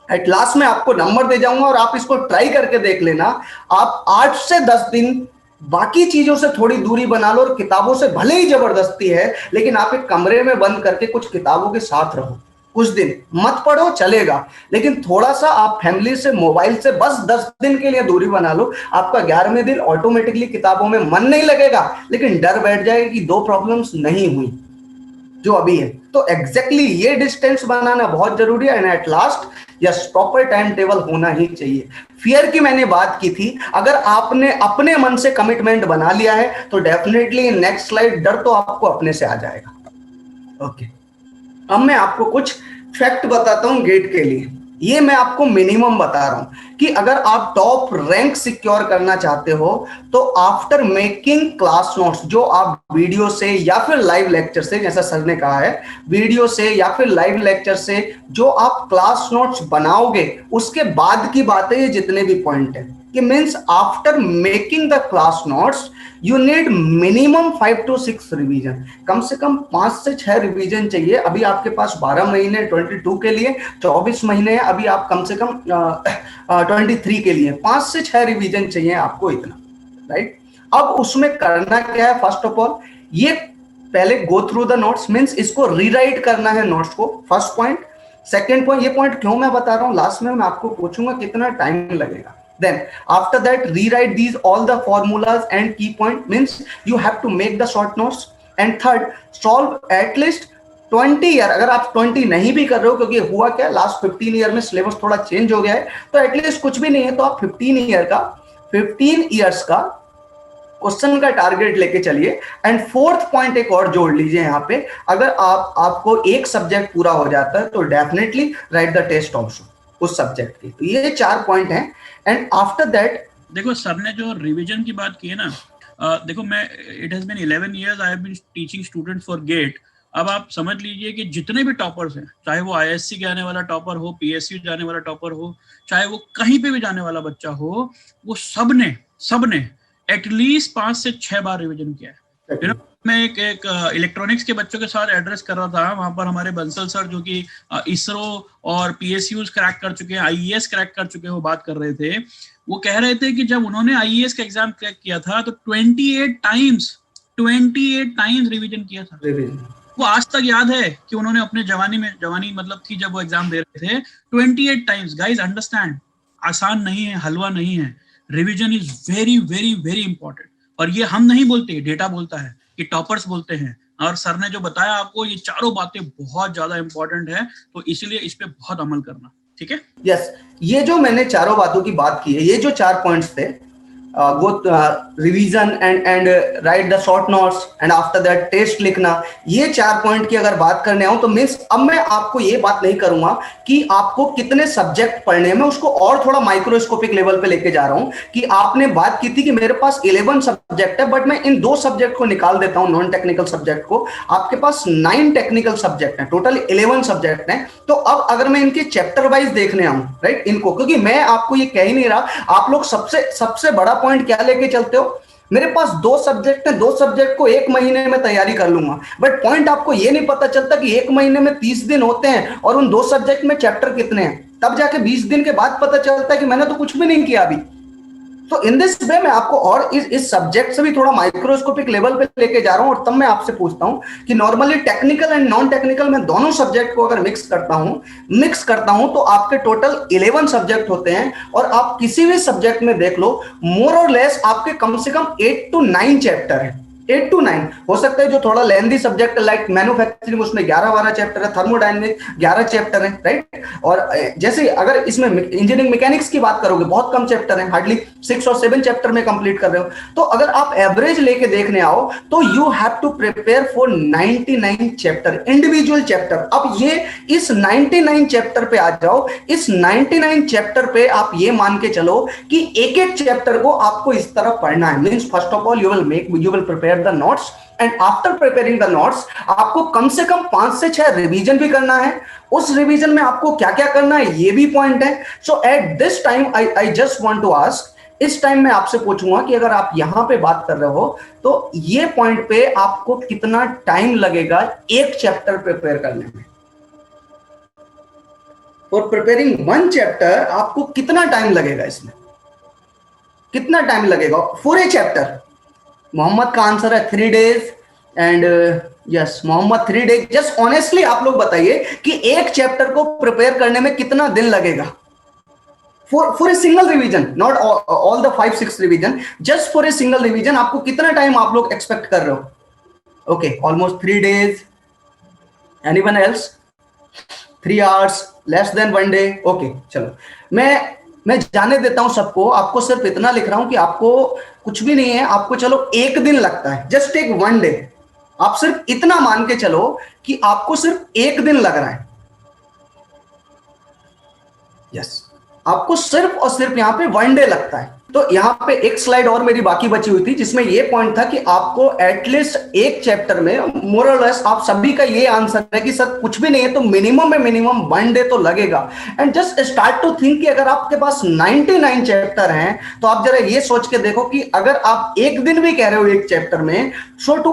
At last में आपको नंबर दे जाऊंगा और आप इसको ट्राई करके देख लेना। आप 8 से 10 दिन बाकी चीजों से थोड़ी दूरी बना लो, और किताबों से भले ही जबरदस्ती है, लेकिन आप एक कमरे में बंद करके कुछ किताबों के साथ रहो, कुछ दिन मत पढ़ो चलेगा, लेकिन थोड़ा सा आप फैमिली से, मोबाइल से बस 10 दिन के लिए दूरी बना लो। आपका 11वें दिन ऑटोमेटिकली किताबों में मन नहीं लगेगा, लेकिन डर बैठ जाएगा कि 2 प्रॉब्लम्स नहीं हुई जो अभी है। तो एग्जैक्टली ये डिस्टेंस बनाना बहुत जरूरी है। And at last yes, proper time table होना ही चाहिए। फियर की मैंने बात की थी, अगर आपने अपने मन से कमिटमेंट बना लिया है तो डेफिनेटली नेक्स्ट स्लाइड, डर तो आपको अपने से आ जाएगा। ओके, अब मैं आपको कुछ फैक्ट बताता हूं गेट के लिए। ये मैं आपको मिनिमम बता रहा हूं कि अगर आप टॉप रैंक सिक्योर करना चाहते हो तो आफ्टर मेकिंग क्लास नोट्स, जो आप वीडियो से या फिर लाइव लेक्चर से, जैसा सर ने कहा है, वीडियो से या फिर लाइव लेक्चर से जो आप क्लास नोट्स बनाओगे, उसके बाद की बातें ये जितने भी पॉइंट है, कि means after making the class notes you need minimum 5 to 6 revision. कम से कम 5 से 6 रिवीजन चाहिए। अभी आपके पास 12 महीने 22 के लिए, 24 महीने हैं, अभी आप कम से कम 23 के लिए 5 से 6 रिवीजन चाहिए आपको, इतना, राइट। अब उसमें करना क्या है, फर्स्ट ऑफ ऑल ये पहले go through the notes, means इसको रीराइट करना है नोट्स को, फर्स्ट पॉइंट। सेकेंड पॉइंट, ये पॉइंट क्यों मैं बता रहा हूं, लास्ट में मैं आपको पूछूंगा कितना टाइम लगेगा। Then after that rewrite these all the formulas and key point, means you have to make the short notes. And third, solve at least 20 year. अगर आप 20 नहीं भी कर रहे हो, क्योंकि हुआ क्या, लास्ट 15 ईयर में सिलेबस थोड़ा चेंज हो गया है, तो एटलीस्ट कुछ भी नहीं है तो आप 15 ईयर्स का क्वेश्चन का टारगेट लेके चलिए। एंड फोर्थ पॉइंट एक और जोड़ लीजिए यहाँ पे, अगर आपको एक सब्जेक्ट पूरा हो जाता है तो definitely write the test also उस सब्जेक्ट की। तो ये 4 पॉइंट हैं। एंड आफ्टर दैट, देखो सर ने जो रिवीजन की बात की है ना, देखो मैं, it has been 11 years I have been teaching students for GATE. अब आप समझ लीजिए कि जितने भी टॉपर्स हैं, चाहे वो आईएससी के आने वाला टॉपर हो, पीएसयू जाने वाला टॉपर हो, चाहे वो कहीं पे भी जाने वाला बच्चा हो, वो सबने एटलीस्ट 5 से 6 बार रिवीजन किया है। मैं एक इलेक्ट्रॉनिक्स के बच्चों के साथ एड्रेस कर रहा था, वहां पर हमारे बंसल सर जो कि इसरो और पीएसयूज क्रैक कर चुके हैं, आईईएस क्रैक कर चुके हैं, वो बात कर रहे थे। वो कह रहे थे कि जब उन्होंने आईईएस का एग्जाम क्रैक किया था तो 28 टाइम्स रिवीजन किया था। वो आज तक याद है कि उन्होंने अपने जवानी मतलब थी जब वो एग्जाम दे रहे थे, 28 टाइम्स। गाइज अंडरस्टैंड, आसान नहीं है, हलवा नहीं है। Revision is very very very important. और ये हम नहीं बोलते, डेटा बोलता है, कि टॉपर्स बोलते हैं। और सर ने जो बताया आपको, ये चारों बातें बहुत ज्यादा इंपॉर्टेंट है, तो इसलिए इस पे बहुत अमल करना, ठीक है। यस, ये जो मैंने चारों बातों की बात की है, ये जो 4 पॉइंट्स थे, वो revision and write the short notes and after that test लिखना, ये 4 पॉइंट की अगर बात करने आऊं तो मीन्स अब मैं आपको ये बात नहीं करूंगा कि आपको कितने सब्जेक्ट पढ़ने में, उसको और थोड़ा माइक्रोस्कोपिक लेवल पे लेके जा रहा हूं कि आपने बात की थी कि मेरे पास 11 सब्जेक्ट है, बट मैं इन 2 सब्जेक्ट को निकाल देता हूं, नॉन टेक्निकल सब्जेक्ट को। आपके पास 9 टेक्निकल सब्जेक्ट है, टोटल 11 सब्जेक्ट हैं। तो अब अगर मैं इनके चैप्टर वाइज देखने आऊं, राइट, इनको, क्योंकि मैं आपको ये कह ही नहीं रहा, आप लोग सबसे बड़ा पॉइंट क्या लेके चलते हो, मेरे पास 2 सब्जेक्ट हैं, 2 सब्जेक्ट को 1 महीने में तैयारी कर लूंगा। बट पॉइंट आपको ये नहीं पता चलता कि 1 महीने में 30 दिन होते हैं और उन 2 सब्जेक्ट में चैप्टर कितने हैं। तब जाके 20 दिन के बाद पता चलता है कि मैंने तो कुछ भी नहीं किया अभी। तो इन दिस वे मैं आपको और इस सब्जेक्ट से भी थोड़ा माइक्रोस्कोपिक लेवल पे लेके जा रहा हूं। और तब मैं आपसे पूछता हूं कि normally technical and non technical में दोनों सब्जेक्ट को अगर मिक्स करता हूं तो आपके टोटल 11 सब्जेक्ट होते हैं। और आप किसी भी सब्जेक्ट में देख लो, मोर और लेस आपके कम से कम 8 to 9 चैप्टर है। 8 to 9 हो सकता है जो थोड़ा लेंथी सब्जेक्ट लाइक मैन्युफैक्चरिंग, उसमें 11-12 चैप्टर है, थर्मोडायनेमिक 11 चैप्टर है, राइट। और जैसे अगर इसमें इंजीनियरिंग मैकेनिक्स की बात करोगे, बहुत कम चैप्टर है, हार्डली 6 और 7 चैप्टर में कंप्लीट कर रहे हो। तो अगर आप एवरेज लेके देखने आओ तो you have to prepare for 99 chapter, individual chapter. अब ये इस 99 चैप्टर पे आ जाओ, इस 99 चैप्टर पे आप ये मान के चलो कि एक चैप्टर को आपको इस तरह पढ़ना है। Means first of all you will prepare the notes, and after preparing the notes आपको कम से कम 5 से 6 रिवीजन भी करना है। उस रिवीजन में आपको क्या क्या करना है ये भी पॉइंट है। So at this time I just want to ask इस टाइम मैं आपसे पूछूंगा कि अगर आप यहां पे बात कर रहे हो तो ये पॉइंट पे आपको कितना टाइम लगेगा एक चैप्टर प्रिपेयर करने में। फॉर प्रिपेयरिंग वन चैप्टर आपको कितना टाइम लगेगा, इसमें कितना टाइम लगेगा फॉर ए चैप्टर? मोहम्मद का आंसर है 3 days and yes Mohammad 3 days। Just honestly आप लोग बताइए कि एक चैप्टर को प्रिपेयर करने में कितना दिन लगेगा for a single revision, not all the 5-6 revision, just for a single revision आपको कितना टाइम आप लोग एक्सपेक्ट कर रहे हो? Okay, almost 3 days। Anyone else? 3 hours, less than 1 day? Okay, चलो मैं जाने देता हूं सबको, आपको सिर्फ इतना लिख रहा हूं कि आपको कुछ भी नहीं है, आपको चलो एक दिन लगता है, जस्ट टेक 1 day। आप सिर्फ इतना मान के चलो कि आपको सिर्फ एक दिन लग रहा है। यस, आपको सिर्फ और सिर्फ यहां पे 1 day लगता है। तो यहां पे एक स्लाइड और मेरी बाकी बची हुई थी जिसमें ये पॉइंट था कि आपको एटलीस्ट एक चैप्टर में मोर और लेस आप सभी का ये आंसर है कि सर कुछ भी नहीं है तो मिनिमम में मिनिमम 1 day तो लगेगा। And just start to think कि अगर आपके पास 99 चैप्टर हैं तो आप जरा ये सोच के देखो कि अगर आप एक दिन भी कह रहे हो एक चैप्टर में, so to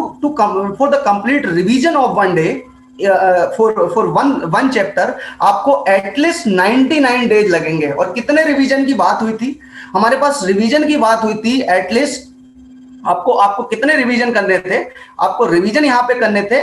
for the complete revision of 1 day for one chapter आपको एटलीस्ट 99 days लगेंगे। और कितने रिवीजन की बात हुई थी? हमारे पास रिवीजन की बात हुई थी एटलीस्ट आपको कितने रिवीजन करने थे? आपको रिवीजन यहां पे करने थे,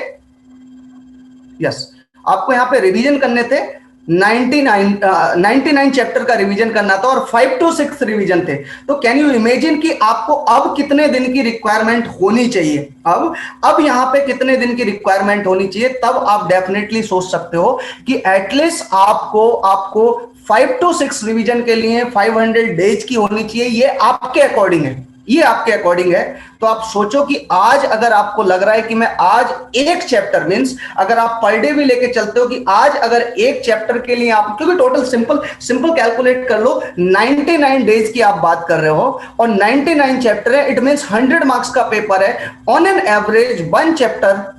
यस आपको यहां पे रिवीजन करने थे 99 चैप्टर का रिवीजन करना था और 5 to 6 रिवीजन थे। तो कैन यू इमेजिन कि आपको अब कितने दिन की रिक्वायरमेंट होनी चाहिए? अब यहां पे कितने दिन की रिक्वायरमेंट होनी चाहिए? तब आप डेफिनेटली सोच सकते हो कि एटलीस्ट आपको 5 to 6 रिवीजन के लिए 500 days की होनी चाहिए। ये आपके अकॉर्डिंग है, ये आपके अकॉर्डिंग है। तो आप सोचो कि आज अगर आपको लग रहा है कि मैं आज एक चैप्टर मींस अगर आप पर डे भी लेके चलते हो कि आज अगर एक चैप्टर के लिए आप, क्योंकि टोटल सिंपल कैलकुलेट कर लो, 99 डेज की आप बात कर रहे हो और 99 चैप्टर है, इट मींस 100 मार्क्स का पेपर है। On an average 1 chapter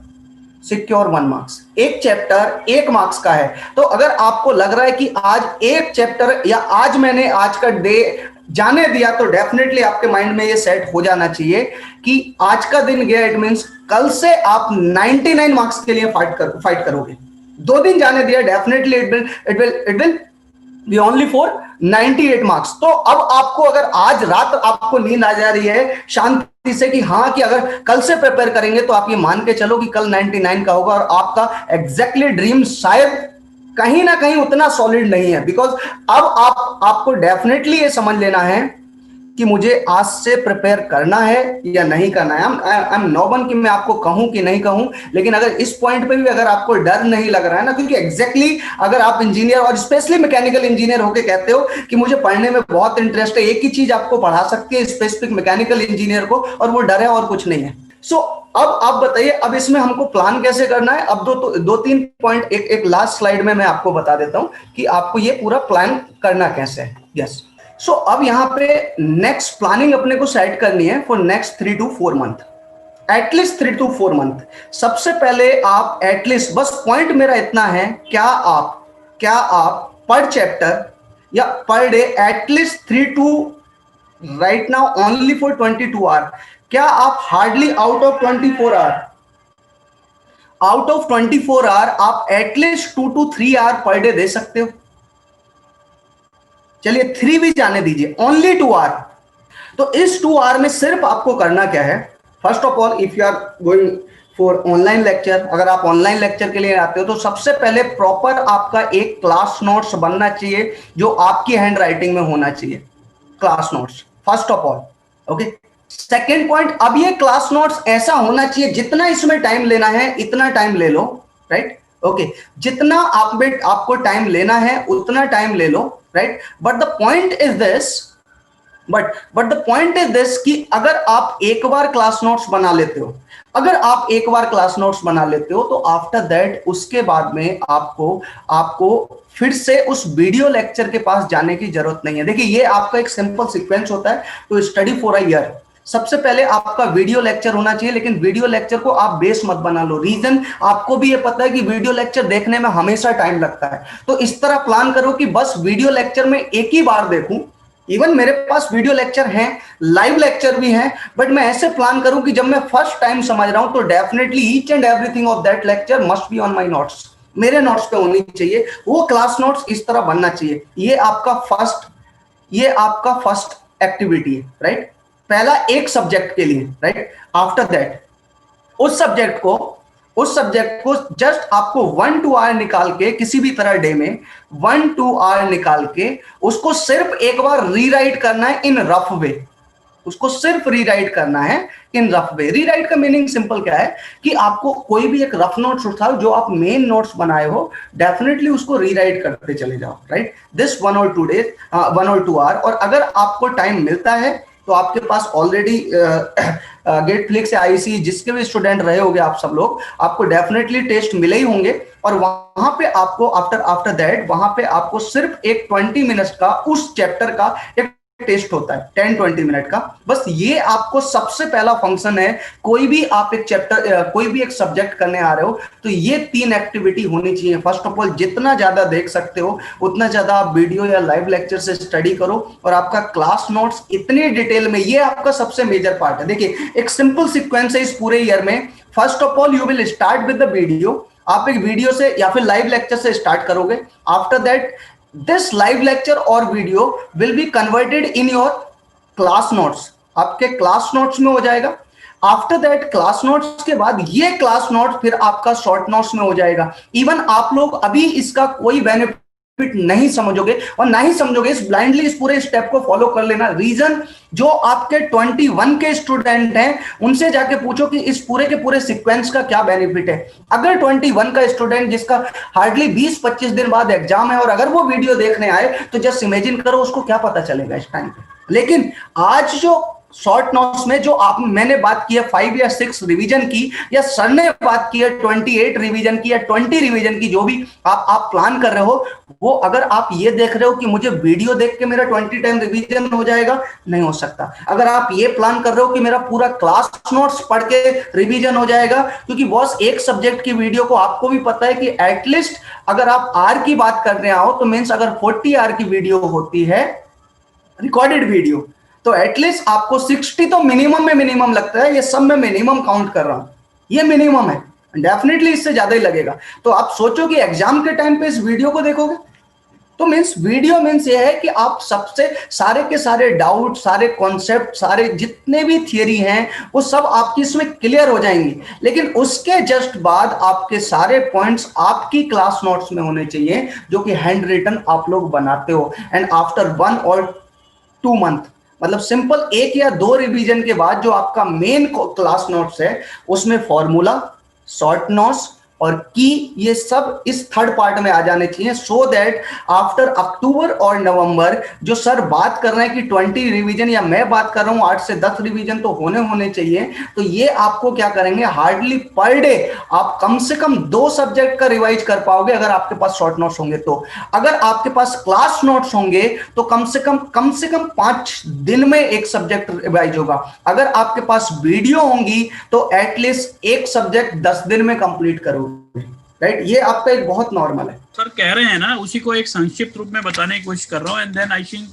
secure 1 marks, एक चैप्टर 1 मार्क्स का है। तो अगर आपको लग रहा है कि आज एक चैप्टर या आज मैंने आज का डे जाने दिया तो डेफिनेटली आपके माइंड में ये सेट हो जाना चाहिए कि आज का दिन गया, इट मींस कल से आप 99 मार्क्स के लिए फाइट करोगे। 2 दिन जाने दिया, definitely it will be only for 98 marks. तो अब आपको अगर आज रात आपको नींद आ जा रही है शांति से कि हाँ कि अगर कल से प्रिपेयर करेंगे तो आप ये मान के चलो कि कल 99 का होगा और आपका एग्जैक्टली ड्रीम शायद कहीं ना कहीं उतना सॉलिड नहीं है। बिकॉज अब आपको डेफिनेटली ये समझ लेना है कि मुझे आज से प्रिपेयर करना है या नहीं करना है। आई एम नो वन कि मैं आपको कहूं कि नहीं कहूं, लेकिन अगर इस पॉइंट पे भी अगर आपको डर नहीं लग रहा है ना, क्योंकि एग्जैक्टली अगर आप इंजीनियर और स्पेशली मैकेनिकल इंजीनियर होके कहते हो कि मुझे पढ़ने में बहुत इंटरेस्ट है, एक ही चीज आपको पढ़ा सकती है स्पेसिफिक मैकेनिकल इंजीनियर को, और वो डर है और कुछ नहीं है। सो अब आप बताइए अब इसमें हमको प्लान कैसे करना है। अब 2-3 पॉइंट एक लास्ट स्लाइड में मैं आपको बता देता हूं कि आपको ये पूरा प्लान करना कैसे है। यस, सो अब यहां पे नेक्स्ट प्लानिंग अपने को सेट करनी है for next 3 to 4 month, at least 3 to 4 month. सबसे पहले आप एटलीस्ट, बस पॉइंट मेरा इतना है, क्या आप पर चैप्टर या per day at least 3 to right now only for 22 hour, क्या आप हार्डली आउट ऑफ 24 आवर आप at least 2 to 3 hour per day दे सकते हो? चलिए 3 भी जाने दीजिए, ओनली 2 आवर। तो इस 2 आवर में सिर्फ आपको करना क्या है? First of all if you are going for online lecture, अगर आप ऑनलाइन लेक्चर के लिए आते हो तो सबसे पहले प्रॉपर आपका एक क्लास नोट्स बनना चाहिए जो आपकी हैंड राइटिंग में होना चाहिए, class notes first of all. Okay, second point, अब ये क्लास नोट्स ऐसा होना चाहिए जितना इसमें टाइम लेना है इतना टाइम ले लो, राइट? ओके, जितना आपको टाइम लेना है उतना टाइम ले लो, right? But the point is this, but the point is this कि अगर आप एक बार क्लास नोट्स बना लेते हो, अगर आप एक बार क्लास नोट्स बना लेते हो तो आफ्टर दैट उसके बाद में आपको फिर से उस वीडियो लेक्चर के पास जाने की जरूरत नहीं है। देखिए ये आपका एक सिंपल सीक्वेंस होता है to study for a year. सबसे पहले आपका वीडियो लेक्चर होना चाहिए, लेकिन वीडियो लेक्चर को आप बेस मत बना लो। रीजन आपको भी ये पता है कि वीडियो लेक्चर देखने में हमेशा टाइम लगता है, तो इस तरह प्लान करो कि बस वीडियो लेक्चर में एक ही बार देखूं, इवन मेरे पास वीडियो लेक्चर हैं, लाइव लेक्चर भी हैं, बट मैं ऐसे प्लान करूं कि जब मैं फर्स्ट टाइम समझ रहा हूं तो definitely each and everything of that lecture must be on my notes, मेरे नोट्स पे होनी चाहिए, वो क्लास नोट्स इस तरह बनना चाहिए। ये आपका फर्स्ट एक्टिविटी है, राइट? पहला एक सब्जेक्ट के लिए, राइट? आफ्टर दैट उस सब्जेक्ट को जस्ट आपको 1-2 आवर निकाल के, किसी भी तरह डे में 1-2 आवर निकाल के उसको सिर्फ एक बार रीराइट करना है इन रफ वे। उसको सिर्फ रीराइट करना है इन रफ वे। रीराइट का मीनिंग सिंपल क्या है कि आपको कोई भी एक रफ नोट्स उठाओ, जो आप मेन नोट्स बनाए हो, डेफिनेटली उसको रीराइट करते चले जाओ, राइट? दिस 1 और 2 डेज, 1 और 2 आवर। और अगर आपको टाइम मिलता है तो आपके पास ऑलरेडी गेट फ्लिक्स या आईसी जिसके भी स्टूडेंट रहे होंगे आप सब लोग, आपको डेफिनेटली टेस्ट मिले ही होंगे। और वहां पे आपको आफ्टर दैट वहां पे आपको सिर्फ एक 20 मिनट्स का उस चैप्टर का एक टेस्ट होता है, 10-20 मिनट का। बस ये आपको सबसे पहला फंक्शन है। कोई भी आप एक चैप्टर, कोई भी एक सब्जेक्ट करने आ रहे हो तो ये 3 एक्टिविटी होनी चाहिए। फर्स्ट ऑफ ऑल, जितना ज्यादा देख सकते हो उतना ज्यादा आप वीडियो या लाइव लेक्चर से स्टडी करो, और आपका क्लास नोट्स इतनी डिटेल में, ये आपका सबसे मेजर पार्ट है। देखिए, एक सिंपल सीक्वेंस है इस पूरे ईयर में। First of all you will start with the video. आप एक वीडियो से या फिर लाइव लेक्चर से स्टार्ट करोगे। After that this live lecture और video will be converted in your class notes, आपके क्लास नोट्स में हो जाएगा। आफ्टर दैट क्लास नोट्स के बाद ये क्लास नोट फिर आपका शॉर्ट नोट्स में हो जाएगा। इवन आप लोग अभी इसका कोई बेनिफिट नहीं समझोगे, और ना ही समझोगे, इस ब्लाइंडली इस पूरे स्टेप को फॉलो कर लेना। रीजन, जो आपके 21 के स्टूडेंट हैं उनसे जाके पूछो कि इस पूरे के पूरे सीक्वेंस का क्या बेनिफिट है। अगर 21 का स्टूडेंट जिसका हार्डली 20-25 दिन बाद एग्जाम है, और अगर वो वीडियो देखने आए, तो जस्ट इमेजिन करो उसको क्या पता चलेगा इस टाइम पे। लेकिन आज जो शॉर्ट नोट्स में जो मैंने बात की है 5 या 6 रिवीजन की, या सर ने बात की है 28 रिवीजन की या 20 रिवीजन की, जो भी आप प्लान कर रहे हो, वो अगर आप ये देख रहे हो कि मुझे वीडियो देख के मेरा 20 टाइम रिवीजन हो जाएगा, नहीं हो सकता। अगर आप ये प्लान कर रहे हो कि मेरा पूरा क्लास नोट्स पढ़ के रिवीजन हो जाएगा, क्योंकि बॉस एक सब्जेक्ट की वीडियो को आपको भी पता है कि एटलीस्ट अगर आप आर की बात कर रहे हो तो मीन्स अगर 40 आर की वीडियो होती है, रिकॉर्डेड वीडियो, तो एटलीस्ट आपको 60 तो मिनिमम में मिनिमम लगता है। ये सब में मिनिमम काउंट कर रहा हूं, ये मिनिमम है। डेफिनेटली इससे ज्यादा ही लगेगा। तो आप सोचो कि एग्जाम के टाइम पे इस वीडियो को देखोगे, तो मीन्स वीडियो मीन्स ये है कि आप सबसे सारे के सारे डाउट, सारे कॉन्सेप्ट, सारे जितने भी थियरी हैं वो सब आपकी इसमें क्लियर हो जाएंगी। लेकिन उसके जस्ट बाद आपके सारे पॉइंट्स आपकी क्लास नोट्स में होने चाहिए, जो कि हैंड रिटन आप लोग बनाते हो। एंड आफ्टर 1 और 2 मंथ, मतलब सिंपल 1 या 2 रिवीजन के बाद जो आपका मेन क्लास नोट्स है, उसमें फॉर्मूला, शॉर्ट नोट्स और की, ये सब इस थर्ड पार्ट में आ जाने चाहिए, सो दैट आफ्टर अक्टूबर और नवंबर जो सर बात कर रहे हैं कि 20 रिवीजन, या मैं बात कर रहा हूं 8 से 10 रिवीजन तो होने चाहिए, तो ये आपको क्या करेंगे, हार्डली पर डे आप कम से कम 2 सब्जेक्ट का रिवाइज कर पाओगे, अगर आपके पास शॉर्ट नोट्स होंगे तो। अगर आपके पास क्लास नोट्स होंगे तो कम से कम 5 दिन में एक सब्जेक्ट रिवाइज होगा। अगर आपके पास वीडियो होंगी तो एटलीस्ट एक सब्जेक्ट 10 दिन में कंप्लीट करोगे, राइट? ये आपका एक बहुत नॉर्मल है। सर कह रहे हैं ना, उसी को एक संक्षिप्त रूप में बताने की कोशिश कर रहा हूँ। And then I think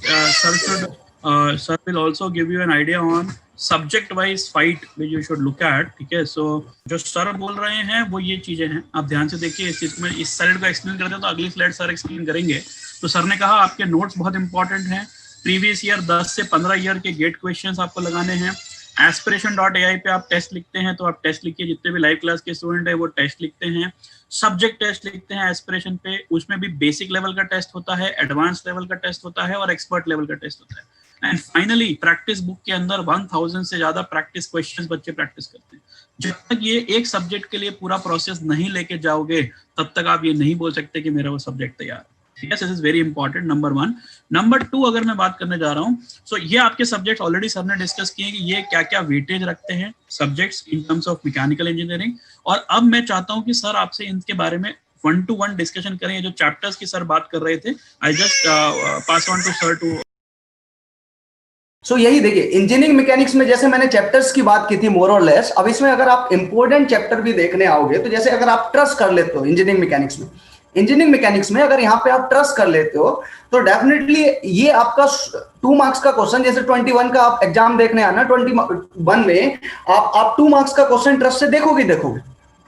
sir will also give you an idea on subject wise fight which you should look at. ठीक है, सो जो सर बोल रहे हैं वो ये चीजें हैं, आप ध्यान से देखिए। इस चीज में इस स्लाइड को एक्सप्लेन करते हैं तो अगली स्लाइड सर एक्सप्लेन करेंगे। तो सर ने कहा आपके नोट्स बहुत इंपॉर्टेंट हैं। प्रीवियस ईयर 10 से 15 ईयर के गेट क्वेश्चंस आपको लगाने हैं। aspiration.ai पे आप टेस्ट लिखते हैं तो आप टेस्ट लिखिए, जितने भी लाइव क्लास के स्टूडेंट है वो टेस्ट लिखते हैं। सब्जेक्ट टेस्ट लिखते हैं एस्पिरेशन पे, उसमें भी बेसिक लेवल का टेस्ट होता है, एडवांस लेवल का टेस्ट होता है और एक्सपर्ट लेवल का टेस्ट होता है। एंड फाइनली प्रैक्टिस बुक के अंदर 1000 से ज्यादा प्रैक्टिस क्वेश्चंस बच्चे प्रैक्टिस करते हैं। जब तक ये एक सब्जेक्ट के लिए पूरा प्रोसेस नहीं लेके जाओगे तब तक आप ये नहीं बोल सकते कि मेरा वो सब्जेक्ट तैयार है। Yes, this is very important, number 1। Number 2 अगर मैं बात करने जा रहा हूँ, सो ये आपके सब्जेक्ट ऑलरेडी सर ने डिस्कस किए कि ये क्या क्या वेटेज रखते हैं subjects in terms of mechanical engineering. और अब मैं चाहता हूँ कि सर आपसे इनके बारे में 1-to-1 डिस्कशन करें। जो चैप्टर्स की सर बात कर रहे थे, I just pass on to sir too. So यही देखिए, इंजीनियरिंग मैकेनिक्स में जैसे मैंने चैप्टर्स की बात की थी मोर और लेस, अब इसमें अगर आप इंपॉर्टेंट चैप्टर भी देखने आओगे तो जैसे अगर आप ट्रस कर लेते हो इंजीनियरिंग मैकेनिक्स में, इंजीनियरिंग मैकेनिक्स में अगर यहाँ पे आप ट्रस्ट कर लेते हो तो डेफिनेटली ये आपका 2 मार्क्स का क्वेश्चन, जैसे 21 का आप एग्जाम देखने आना, 21 में आप 2 मार्क्स का क्वेश्चन ट्रस्ट से देखोगे,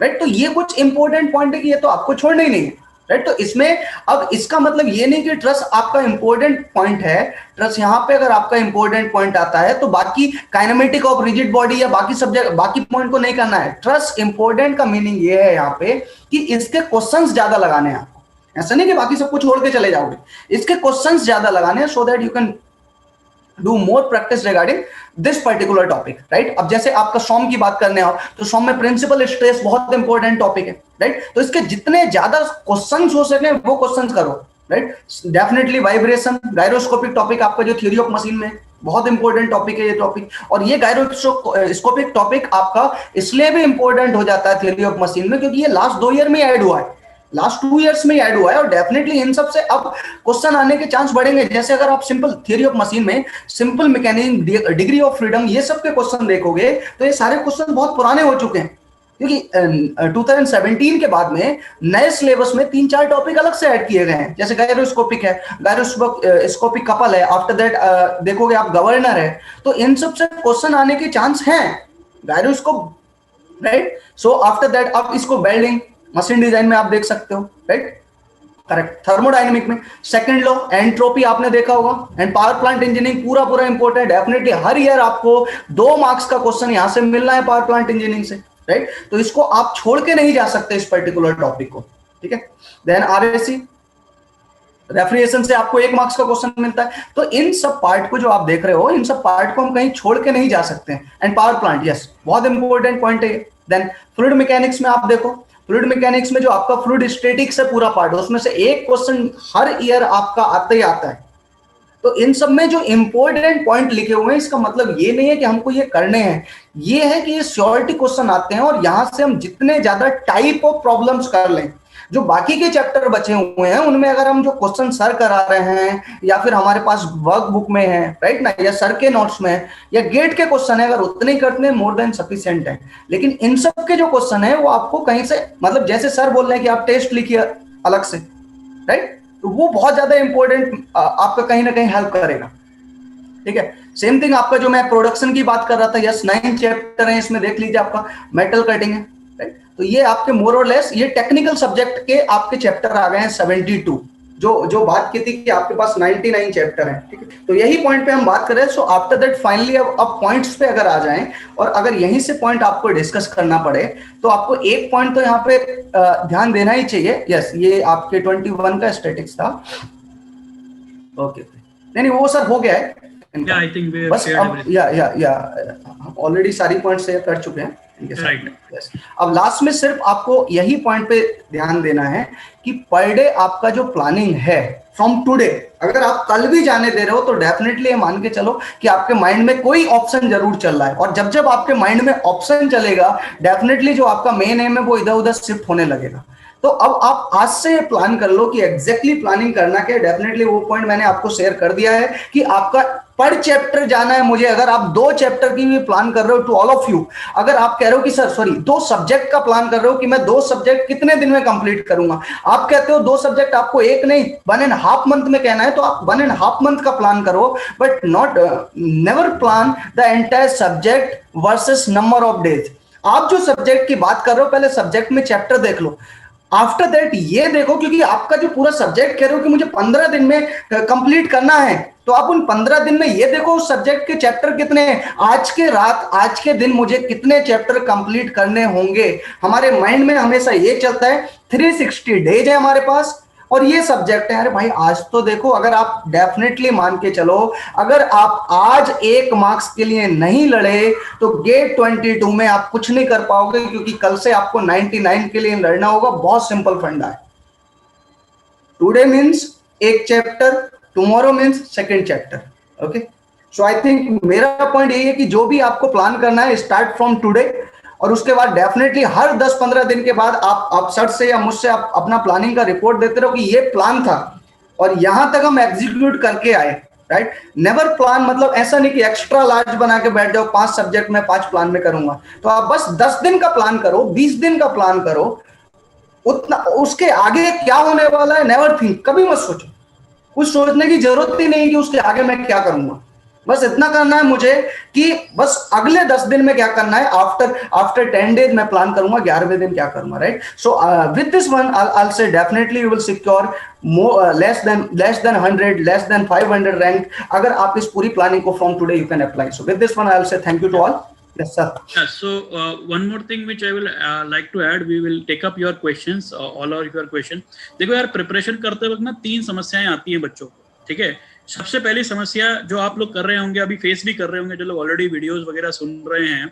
राइट। तो ये कुछ इंपॉर्टेंट पॉइंट है कि ये तो आपको छोड़ना ही नहीं है, राइट। तो इसमें अब इसका मतलब ये नहीं कि ट्रस्ट आपका इंपॉर्टेंट पॉइंट है, ट्रस्ट यहाँ पे अगर आपका इंपॉर्टेंट पॉइंट आता है तो बाकी काइनेमेटिक ऑफ रिजिड बॉडी या बाकी सब्जेक्ट बाकी पॉइंट को नहीं करना है। ट्रस्ट इंपॉर्टेंट का मीनिंग ये है यहाँ पे कि इसके क्वेश्चंस ज्यादा लगाने हैं आपको, ऐसा नहीं कि बाकी सब कुछ छोड़ के चले जाओगे, इसके क्वेश्चंस ज्यादा लगाने हैं so that you can do more practice regarding this particular topic, right. अब जैसे आपका सॉम की बात करने आओ तो सॉम में प्रिंसिपल स्ट्रेस बहुत इंपॉर्टेंट टॉपिक है, राइट। तो इसके जितने ज्यादा क्वेश्चंस हो सके वो क्वेश्चंस करो, right. Definitely vibration, gyroscopic topic आपका जो थ्योरी ऑफ मशीन में बहुत इंपॉर्टेंट टॉपिक है ये टॉपिक, और ये गायरोस्कोपिक टॉपिक आपका इसलिए भी इंपॉर्टेंट हो जाता है थ्योरी ऑफ मशीन में क्योंकि ये लास्ट 2 ईयर में ऐड हुआ है, लास्ट 2 इयर्स में ऐड हुआ है, और डेफिनेटली इन सब से अब क्वेश्चन आने के चांस बढ़ेंगे। जैसे अगर आप सिंपल थ्योरी ऑफ मशीन में simple mechanism, degree of freedom, ये सब के क्वेश्चन देखोगे तो ये सारे क्वेश्चन बहुत पुराने हो चुके हैं क्योंकि 2017 के बाद में नए सिलेबस में 3-4 टॉपिक अलग से ऐड किए गए हैं। जैसे गायरोस्कोपिक है, गायरोस्कोपिक कपल है, आफ्टर दैट देखोगे आप गवर्नर है, तो इन सब से क्वेश्चन आने के चांस हैं gyroscope, right. So after that आप इसको वेल्डिंग मशीन डिजाइन में आप देख सकते हो, राइट, करेक्ट। थर्मोडायनेमिक में सेकंड लॉ, एंट्रोपी आपने देखा होगा, एंड पावर प्लांट इंजीनियरिंग पूरा इंपॉर्टेंट, डेफिनेटली हर ईयर आपको 2 मार्क्स का क्वेश्चन यहां से मिलना है पावर प्लांट इंजीनियरिंग से, राइट। तो इसको आप छोड़ के नहीं जा सकते इस पर्टिकुलर टॉपिक को, ठीक है। देन आरएससी रेफ्रिजरेशन से आपको 1 मार्क्स का क्वेश्चन मिलता है। तो इन सब पार्ट को जो आप देख रहे हो, इन सब पार्ट को हम कहीं छोड़ के नहीं जा सकते हैं। एंड पावर प्लांट, यस, बहुत इंपॉर्टेंट पॉइंट है। देन फ्लूइड मैकेनिक्स में आप देखो, फ्लूइड मैकेनिक्स में जो आपका फ्लूइड स्टैटिक्स है पूरा पार्ट, उसमें से 1 क्वेश्चन हर ईयर आपका आता ही आता है। तो इन सब में जो इंपॉर्टेंट पॉइंट लिखे हुए हैं इसका मतलब ये नहीं है कि हमको ये करने हैं, ये है कि ये श्योरिटी क्वेश्चन आते हैं और यहां से हम जितने ज्यादा टाइप ऑफ प्रॉब्लम्स कर लें, जो बाकी के चैप्टर बचे हुए हैं उनमें अगर हम जो क्वेश्चन सर करा रहे हैं या फिर हमारे पास वर्क बुक में है, राइट ना, या सर के नोट्स में या गेट के क्वेश्चन है, अगर उतने ही करते हैं मोर देन सफिशिएंट है। लेकिन इन सब के जो क्वेश्चन है वो आपको कहीं से, मतलब जैसे सर बोल रहे हैं कि आप टेस्ट लिखिए अलग से, राइट, तो वो बहुत ज्यादा इंपॉर्टेंट आपका कहीं ना कहीं हेल्प करेगा, ठीक है। सेम थिंग आपका जो मैं प्रोडक्शन की बात कर रहा था, यस 9 चैप्टर है इसमें, देख लीजिए आपका मेटल कटिंग है, राइट। तो ये आपके मोर और लेस ये टेक्निकल सब्जेक्ट के आपके चैप्टर आ गए हैं 72, जो बात की थी कि आपके पास 99 चैप्टर हैं, ठीक है। तो यही पॉइंट पे हम बात करें। सो आफ्टर दैट फाइनली अब पॉइंट्स पे अगर आ जाएं और अगर यहीं से पॉइंट आपको डिस्कस करना पड़े तो आपको एक पॉइंट तो यहाँ पे ध्यान देना ही चाहिए। यस, ये आपके 21 का स्टैटिक्स था, ओके, नहीं वो सर हो गया है। Yeah, I think we have बस shared अब हम ऑलरेडी सारी पॉइंट शेयर कर चुके हैं, Right. yes. अब लास्ट में सिर्फ आपको यही पॉइंट पे ध्यान देना है कि पर डे आपका जो प्लानिंग है फ्रॉम टुडे, अगर आप कल भी जाने दे रहे हो तो डेफिनेटली ये मान के चलो कि आपके माइंड में कोई ऑप्शन जरूर चल रहा है, और जब आपके माइंड में ऑप्शन चलेगा डेफिनेटली जो आपका मेन एम है वो इधर उधर शिफ्ट होने लगेगा। तो अब आप आज से प्लान कर लो कि एग्जैक्टली प्लानिंग करना क्या है। डेफिनेटली वो पॉइंट मैंने आपको शेयर कर दिया है कि आपका पर चैप्टर जाना है मुझे। अगर आप 2 चैप्टर की भी प्लान कर रहे हो, टू ऑल ऑफ यू, अगर आप कह रहे हो कि सर 2 सब्जेक्ट का प्लान कर रहे हो कि मैं 2 सब्जेक्ट कितने दिन में कंप्लीट करूंगा, आप कहते हो 2 सब्जेक्ट आपको 1 नहीं 1.5 मंथ में कहना है, तो आप 1.5 मंथ का प्लान करो, but not never plan the entire subject versus number of days. आप जो सब्जेक्ट की बात कर रहे हो पहले सब्जेक्ट में चैप्टर देख लो, आफ्टर दैट ये देखो, क्योंकि आपका जो पूरा सब्जेक्ट कह रहे हो कि मुझे 15 दिन में कंप्लीट करना है, तो आप उन 15 दिन में ये देखो उस सब्जेक्ट के चैप्टर कितने हैं, आज के दिन मुझे कितने चैप्टर कंप्लीट करने होंगे। हमारे माइंड में हमेशा ये चलता है 360 डेज है हमारे पास और ये सब्जेक्ट है। अरे भाई आज तो देखो, अगर आप डेफिनेटली मान के चलो, अगर आप आज 1 मार्क्स के लिए नहीं लड़े तो गेट 22 में आप कुछ नहीं कर पाओगे, क्योंकि कल से आपको 99 के लिए लड़ना होगा। बहुत सिंपल फंडा है। Today means 1 chapter, tomorrow means 2nd chapter, okay. So I think मेरा पॉइंट यही है कि जो भी आपको प्लान करना है स्टार्ट फ्रॉम टुडे, और उसके बाद डेफिनेटली हर 10-15 दिन के बाद आप सर से या मुझसे आप अपना प्लानिंग का रिपोर्ट देते रहो कि ये प्लान था और यहां तक हम एग्जीक्यूट करके आए, राइट। नेवर प्लान, मतलब ऐसा नहीं कि एक्स्ट्रा लार्ज बना के बैठ जाओ 5 सब्जेक्ट में 5 प्लान में करूंगा। तो आप बस 10 दिन का प्लान करो, 20 दिन का प्लान करो, उतना उसके आगे क्या होने वाला है नेवर थिंक, कभी मत सोचो, कुछ सोचने की जरूरत ही नहीं कि उसके आगे मैं क्या करूंगा। बस इतना करना है मुझे कि बस अगले 10 दिन में क्या करना है, आफ्टर 10 डेज मैं प्लान करूंगा 11वें दिन क्या करूंगा, right. So with this one I say definitely you will secure less than 100, less than 500 rank, अगर आप इस पूरी प्लानिंग को from today you can apply. So with this one I will say thank you to all. Yes, sir. Yeah, so one more thing which I will like to add, we will take up your questions, all of your question. देखो यार, प्रिपरेशन करते वक्त ना 3 समस्याएं आती हैं बच्चों को, ठीक है। सबसे पहली समस्या जो आप लोग कर रहे होंगे, अभी फेस भी कर रहे होंगे, जो लोग ऑलरेडी वीडियोस वगैरह सुन रहे हैं,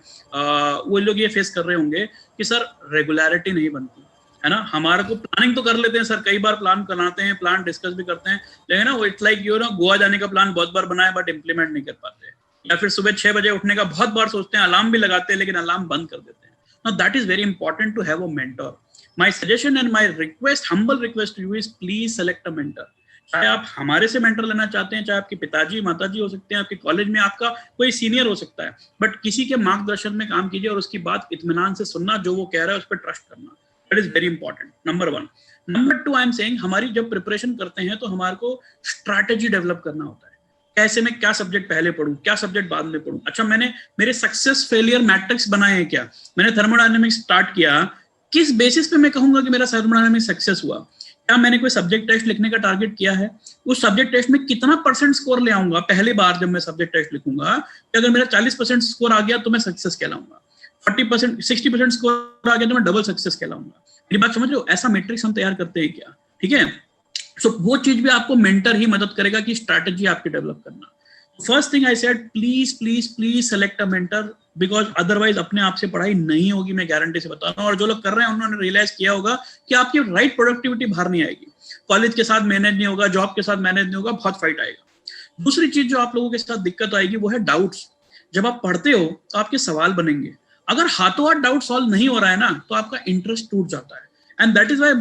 वो लोग ये फेस कर रहे होंगे कि सर रेगुलरिटी नहीं बनती है ना। हमारे को प्लानिंग तो कर लेते हैं सर, कई बार प्लान बनाते हैं, प्लान डिस्कस भी करते हैं, लेकिन ना वो it's like you know Goa जाने का प्लान बहुत बार बनाया बट इम्प्लीमेंट नहीं कर पाते, या फिर सुबह 6 बजे उठने का बहुत बार सोचते हैं, अलार्म भी लगाते हैं लेकिन अलार्म बंद कर देते हैं। Now that is very important to have a mentor. My suggestion and my request, humble request to you is please select a mentor. चाहे आप हमारे से मेंटर लेना चाहते हैं, चाहे आपके पिताजी माताजी हो सकते हैं, आपके कॉलेज में आपका कोई सीनियर हो सकता है, बट किसी के मार्गदर्शन में काम कीजिए और उसकी बात इत्मीनान से सुनना, जो वो कह रहा है उस पर ट्रस्ट करना, that is very important, number 1। Number 2, I am saying, हमारी जब प्रिपरेशन करते हैं तो हमारे को स्ट्रैटेजी डेवलप करना होता है। कैसे मैं क्या सब्जेक्ट पहले पढूं, क्या सब्जेक्ट बाद में पढूं। अच्छा, मैंने मेरे सक्सेस फेलियर मैट्रिक्स बनाए हैं क्या, मैंने थर्मोडायनामिक्स स्टार्ट किया, किस बेसिस पे मैं कहूंगा कि मेरा थर्मोडायनामिक्स सक्सेस हुआ। क्या मैंने कोई सब्जेक्ट टेस्ट लिखने का टारगेट किया है, उस सब्जेक्ट टेस्ट में कितना % स्कोर ले आऊंगा पहली बार जब मैं सब्जेक्ट टेस्ट लिखूंगा, कि अगर मेरा 40% स्कोर आ गया तो मैं सक्सेस कहलाऊंगा, 40% 60% स्कोर आ गया तो मैं डबल सक्सेस कहलाऊंगा। मेरी बात समझ रहे हो, ऐसा मैट्रिक्स हम तैयार करते हैं क्या, ठीक है। सो वो चीज भी आपको मेंटर ही मदद करेगा कि स्ट्रैटेजी आपकी डेवलप करना। First thing I said, please please please select a mentor, because otherwise अपने आप से पढ़ाई नहीं होगी, मैं गारंटी से बता रहा हूँ। और जो लोग कर रहे हैं उन्होंने रियलाइज किया होगा कि आपकी राइट प्रोडक्टिविटी बाहर नहीं आएगी, कॉलेज के साथ मैनेज नहीं होगा, जॉब के साथ मैनेज नहीं होगा, बहुत फाइट आएगा। दूसरी चीज जो आप लोगों के साथ दिक्कत आएगी वो है डाउट्स। जब आप पढ़ते हो तो आपके सवाल बनेंगे, अगर हाथों हाथ डाउट सॉल्व नहीं हो रहा है ना तो आपका इंटरेस्ट टूट जाता है। And that is why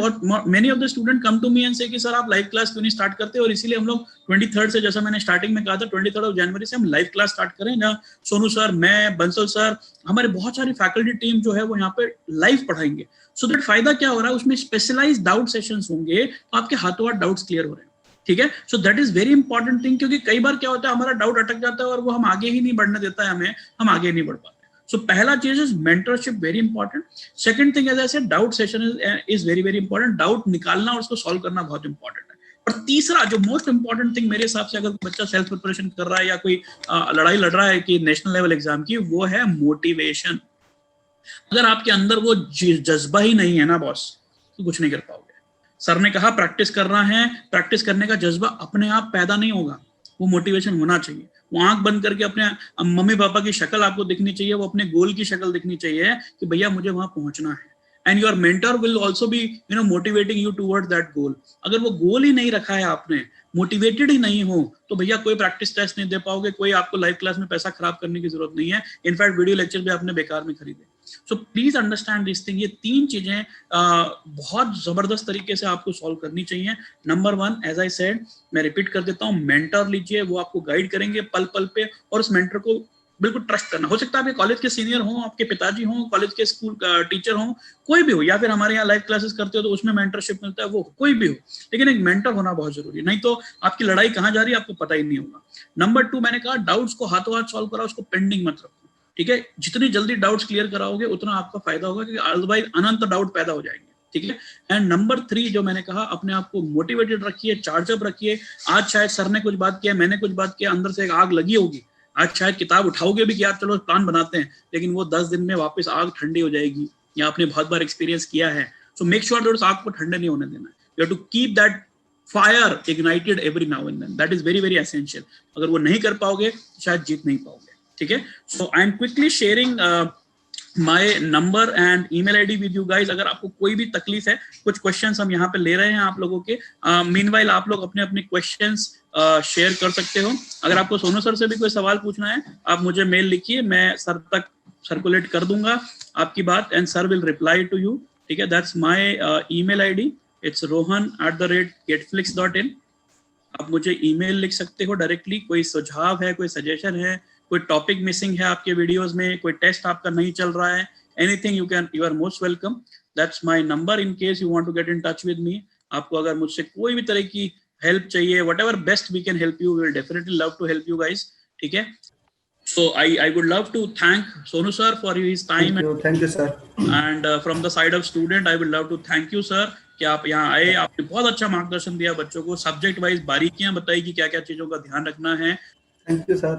many of the student come to me and say कि सर आप लाइव क्लास क्यों नहीं स्टार्ट करते, और इसीलिए हम लोग 23rd से, जैसा मैंने स्टार्टिंग में कहा था, 23rd जनवरी से हम लाइव क्लास स्टार्ट करें ना। सोनू सर, मैं, बंसल सर, हमारे बहुत सारी फैकल्टी टीम जो है वो यहाँ पे लाइव पढ़ाएंगे। सो दैट फायदा क्या हो रहा है, उसमें स्पेशलाइज्ड डाउट सेशंस होंगे, तो आपके हाथों हाथ डाउट्स क्लियर हो रहे हैं, ठीक है। So that is very important thing, क्योंकि कई बार क्या होता है हमारा डाउट अटक जाता है और वो हम आगे ही नहीं बढ़ने देता है, हमें, हम आगे नहीं बढ़ पाते। So पहला चीज is mentorship, very important. Second thing, as I said, doubt session is very very important. Doubt निकालना और उसको सॉल्व करना बहुत इंपॉर्टेंट है। और तीसरा जो मोस्ट इंपॉर्टेंट थिंग मेरे हिसाब से, अगर बच्चा सेल्फ प्रिपरेशन कर रहा है या कोई लड़ाई लड़ रहा है कि नेशनल लेवल एग्जाम की, वो है मोटिवेशन। अगर आपके अंदर वो जज्बा ही नहीं है ना बॉस, तो कुछ नहीं कर पाओगे। सर ने कहा प्रैक्टिस करना है, प्रैक्टिस करने का जज्बा अपने आप पैदा नहीं होगा, वो मोटिवेशन होना चाहिए। वो आंख बंद करके अपने मम्मी पापा की शक्ल आपको दिखनी चाहिए, वो अपने गोल की शक्ल दिखनी चाहिए कि भैया मुझे वहां पहुंचना है। And your mentor will also be motivating you towards that goal. अगर वो गोल ही नहीं रखा है आपने, मोटिवेटेड ही नहीं हो, तो भैया कोई प्रैक्टिस टेस्ट नहीं दे पाओगे, कोई आपको लाइव क्लास में पैसा खराब करने की जरूरत नहीं है। इनफैक्ट वीडियो लेक्चर भी आपने बेकार में खरीदे। So please understand this thing. ये 3 चीजें बहुत जबरदस्त तरीके से आपको सॉल्व करनी चाहिए। नंबर 1, एज आई सेड, मैं रिपीट कर देता हूँ, मेंटर लीजिए, वो आपको गाइड करेंगे पल पल पे, और उस मेंटर को बिल्कुल ट्रस्ट करना। हो सकता है आपके कॉलेज के सीनियर हो, आपके पिताजी हो, कॉलेज के स्कूल टीचर हो, कोई भी हो, या फिर हमारे यहाँ लाइव क्लासेस करते हो तो उसमें मेंटरशिप मिलता है, वो कोई भी हो, लेकिन एक मेंटर होना बहुत जरूरी है, नहीं तो आपकी लड़ाई कहाँ जा रही है आपको पता ही नहीं होगा। नंबर 2, मैंने कहा डाउट्स को हाथों हाथ सॉल्व करा, उसको पेंडिंग मत रखो, ठीक है। जितनी जल्दी डाउट्स क्लियर कराओगे उतना आपका फायदा होगा, क्योंकि अदरवाइज अनंत डाउट पैदा हो जाएंगे, ठीक है। एंड नंबर 3 जो मैंने कहा, अपने आप को मोटिवेटेड रखिए, चार्जअप रखिए। आज शायद सर ने कुछ बात किया, मैंने कुछ बात किया, अंदर से एक आग लगी होगी, आज शायद किताब उठाओगे भी कि यार चलो प्लान बनाते हैं, लेकिन वो 10 दिन में वापस आग ठंडी हो जाएगी, या आपने बहुत बार एक्सपीरियंस किया है। सो मेक श्योर दैट उस आग को ठंडे नहीं होने देना है। You have to keep that fire ignited every now and then, that is very very essential. अगर वो नहीं कर पाओगे शायद जीत नहीं पाओगे, ठीक है। So I am quickly sharing my number and email ID with you guys. अगर आपको कोई भी तकलीफ है, कुछ क्वेश्चंस हम यहाँ पे ले रहे हैं आप लोगों के, मीनवाइल आप लोग अपने अपने क्वेश्चंस शेयर कर सकते हो। अगर आपको सोनू सर से भी कोई सवाल पूछना है, आप मुझे मेल लिखिए, मैं सर तक सर्कुलेट कर दूंगा आपकी बात, and sir will reply to you, ठीक है। That's my email ID, it's rohan@getflix.in। आप मुझे ईमेल लिख सकते हो डायरेक्टली। कोई सुझाव है, कोई सजेशन है, कोई टॉपिक मिसिंग है आपके वीडियोस में, कोई टेस्ट आपका नहीं चल रहा है, anything, you are most welcome. That's my number in case you want to get in touch with me. आपको अगर मुझसे कोई भी तरह की हेल्प चाहिए, whatever best we can help you, we will definitely love to help you guys. ठीक है. So I would love to thank Sonu sir for his time. Thank you sir. And from the side of student, I would love to thank you sir कि आप यहाँ आए, आपने बहुत अच्छा मार्गदर्शन दिया बच्चों को, सब्जेक्ट वाइज बारीकियां बताई कि क्या क्या चीजों का ध्यान रखना है. Thank you sir.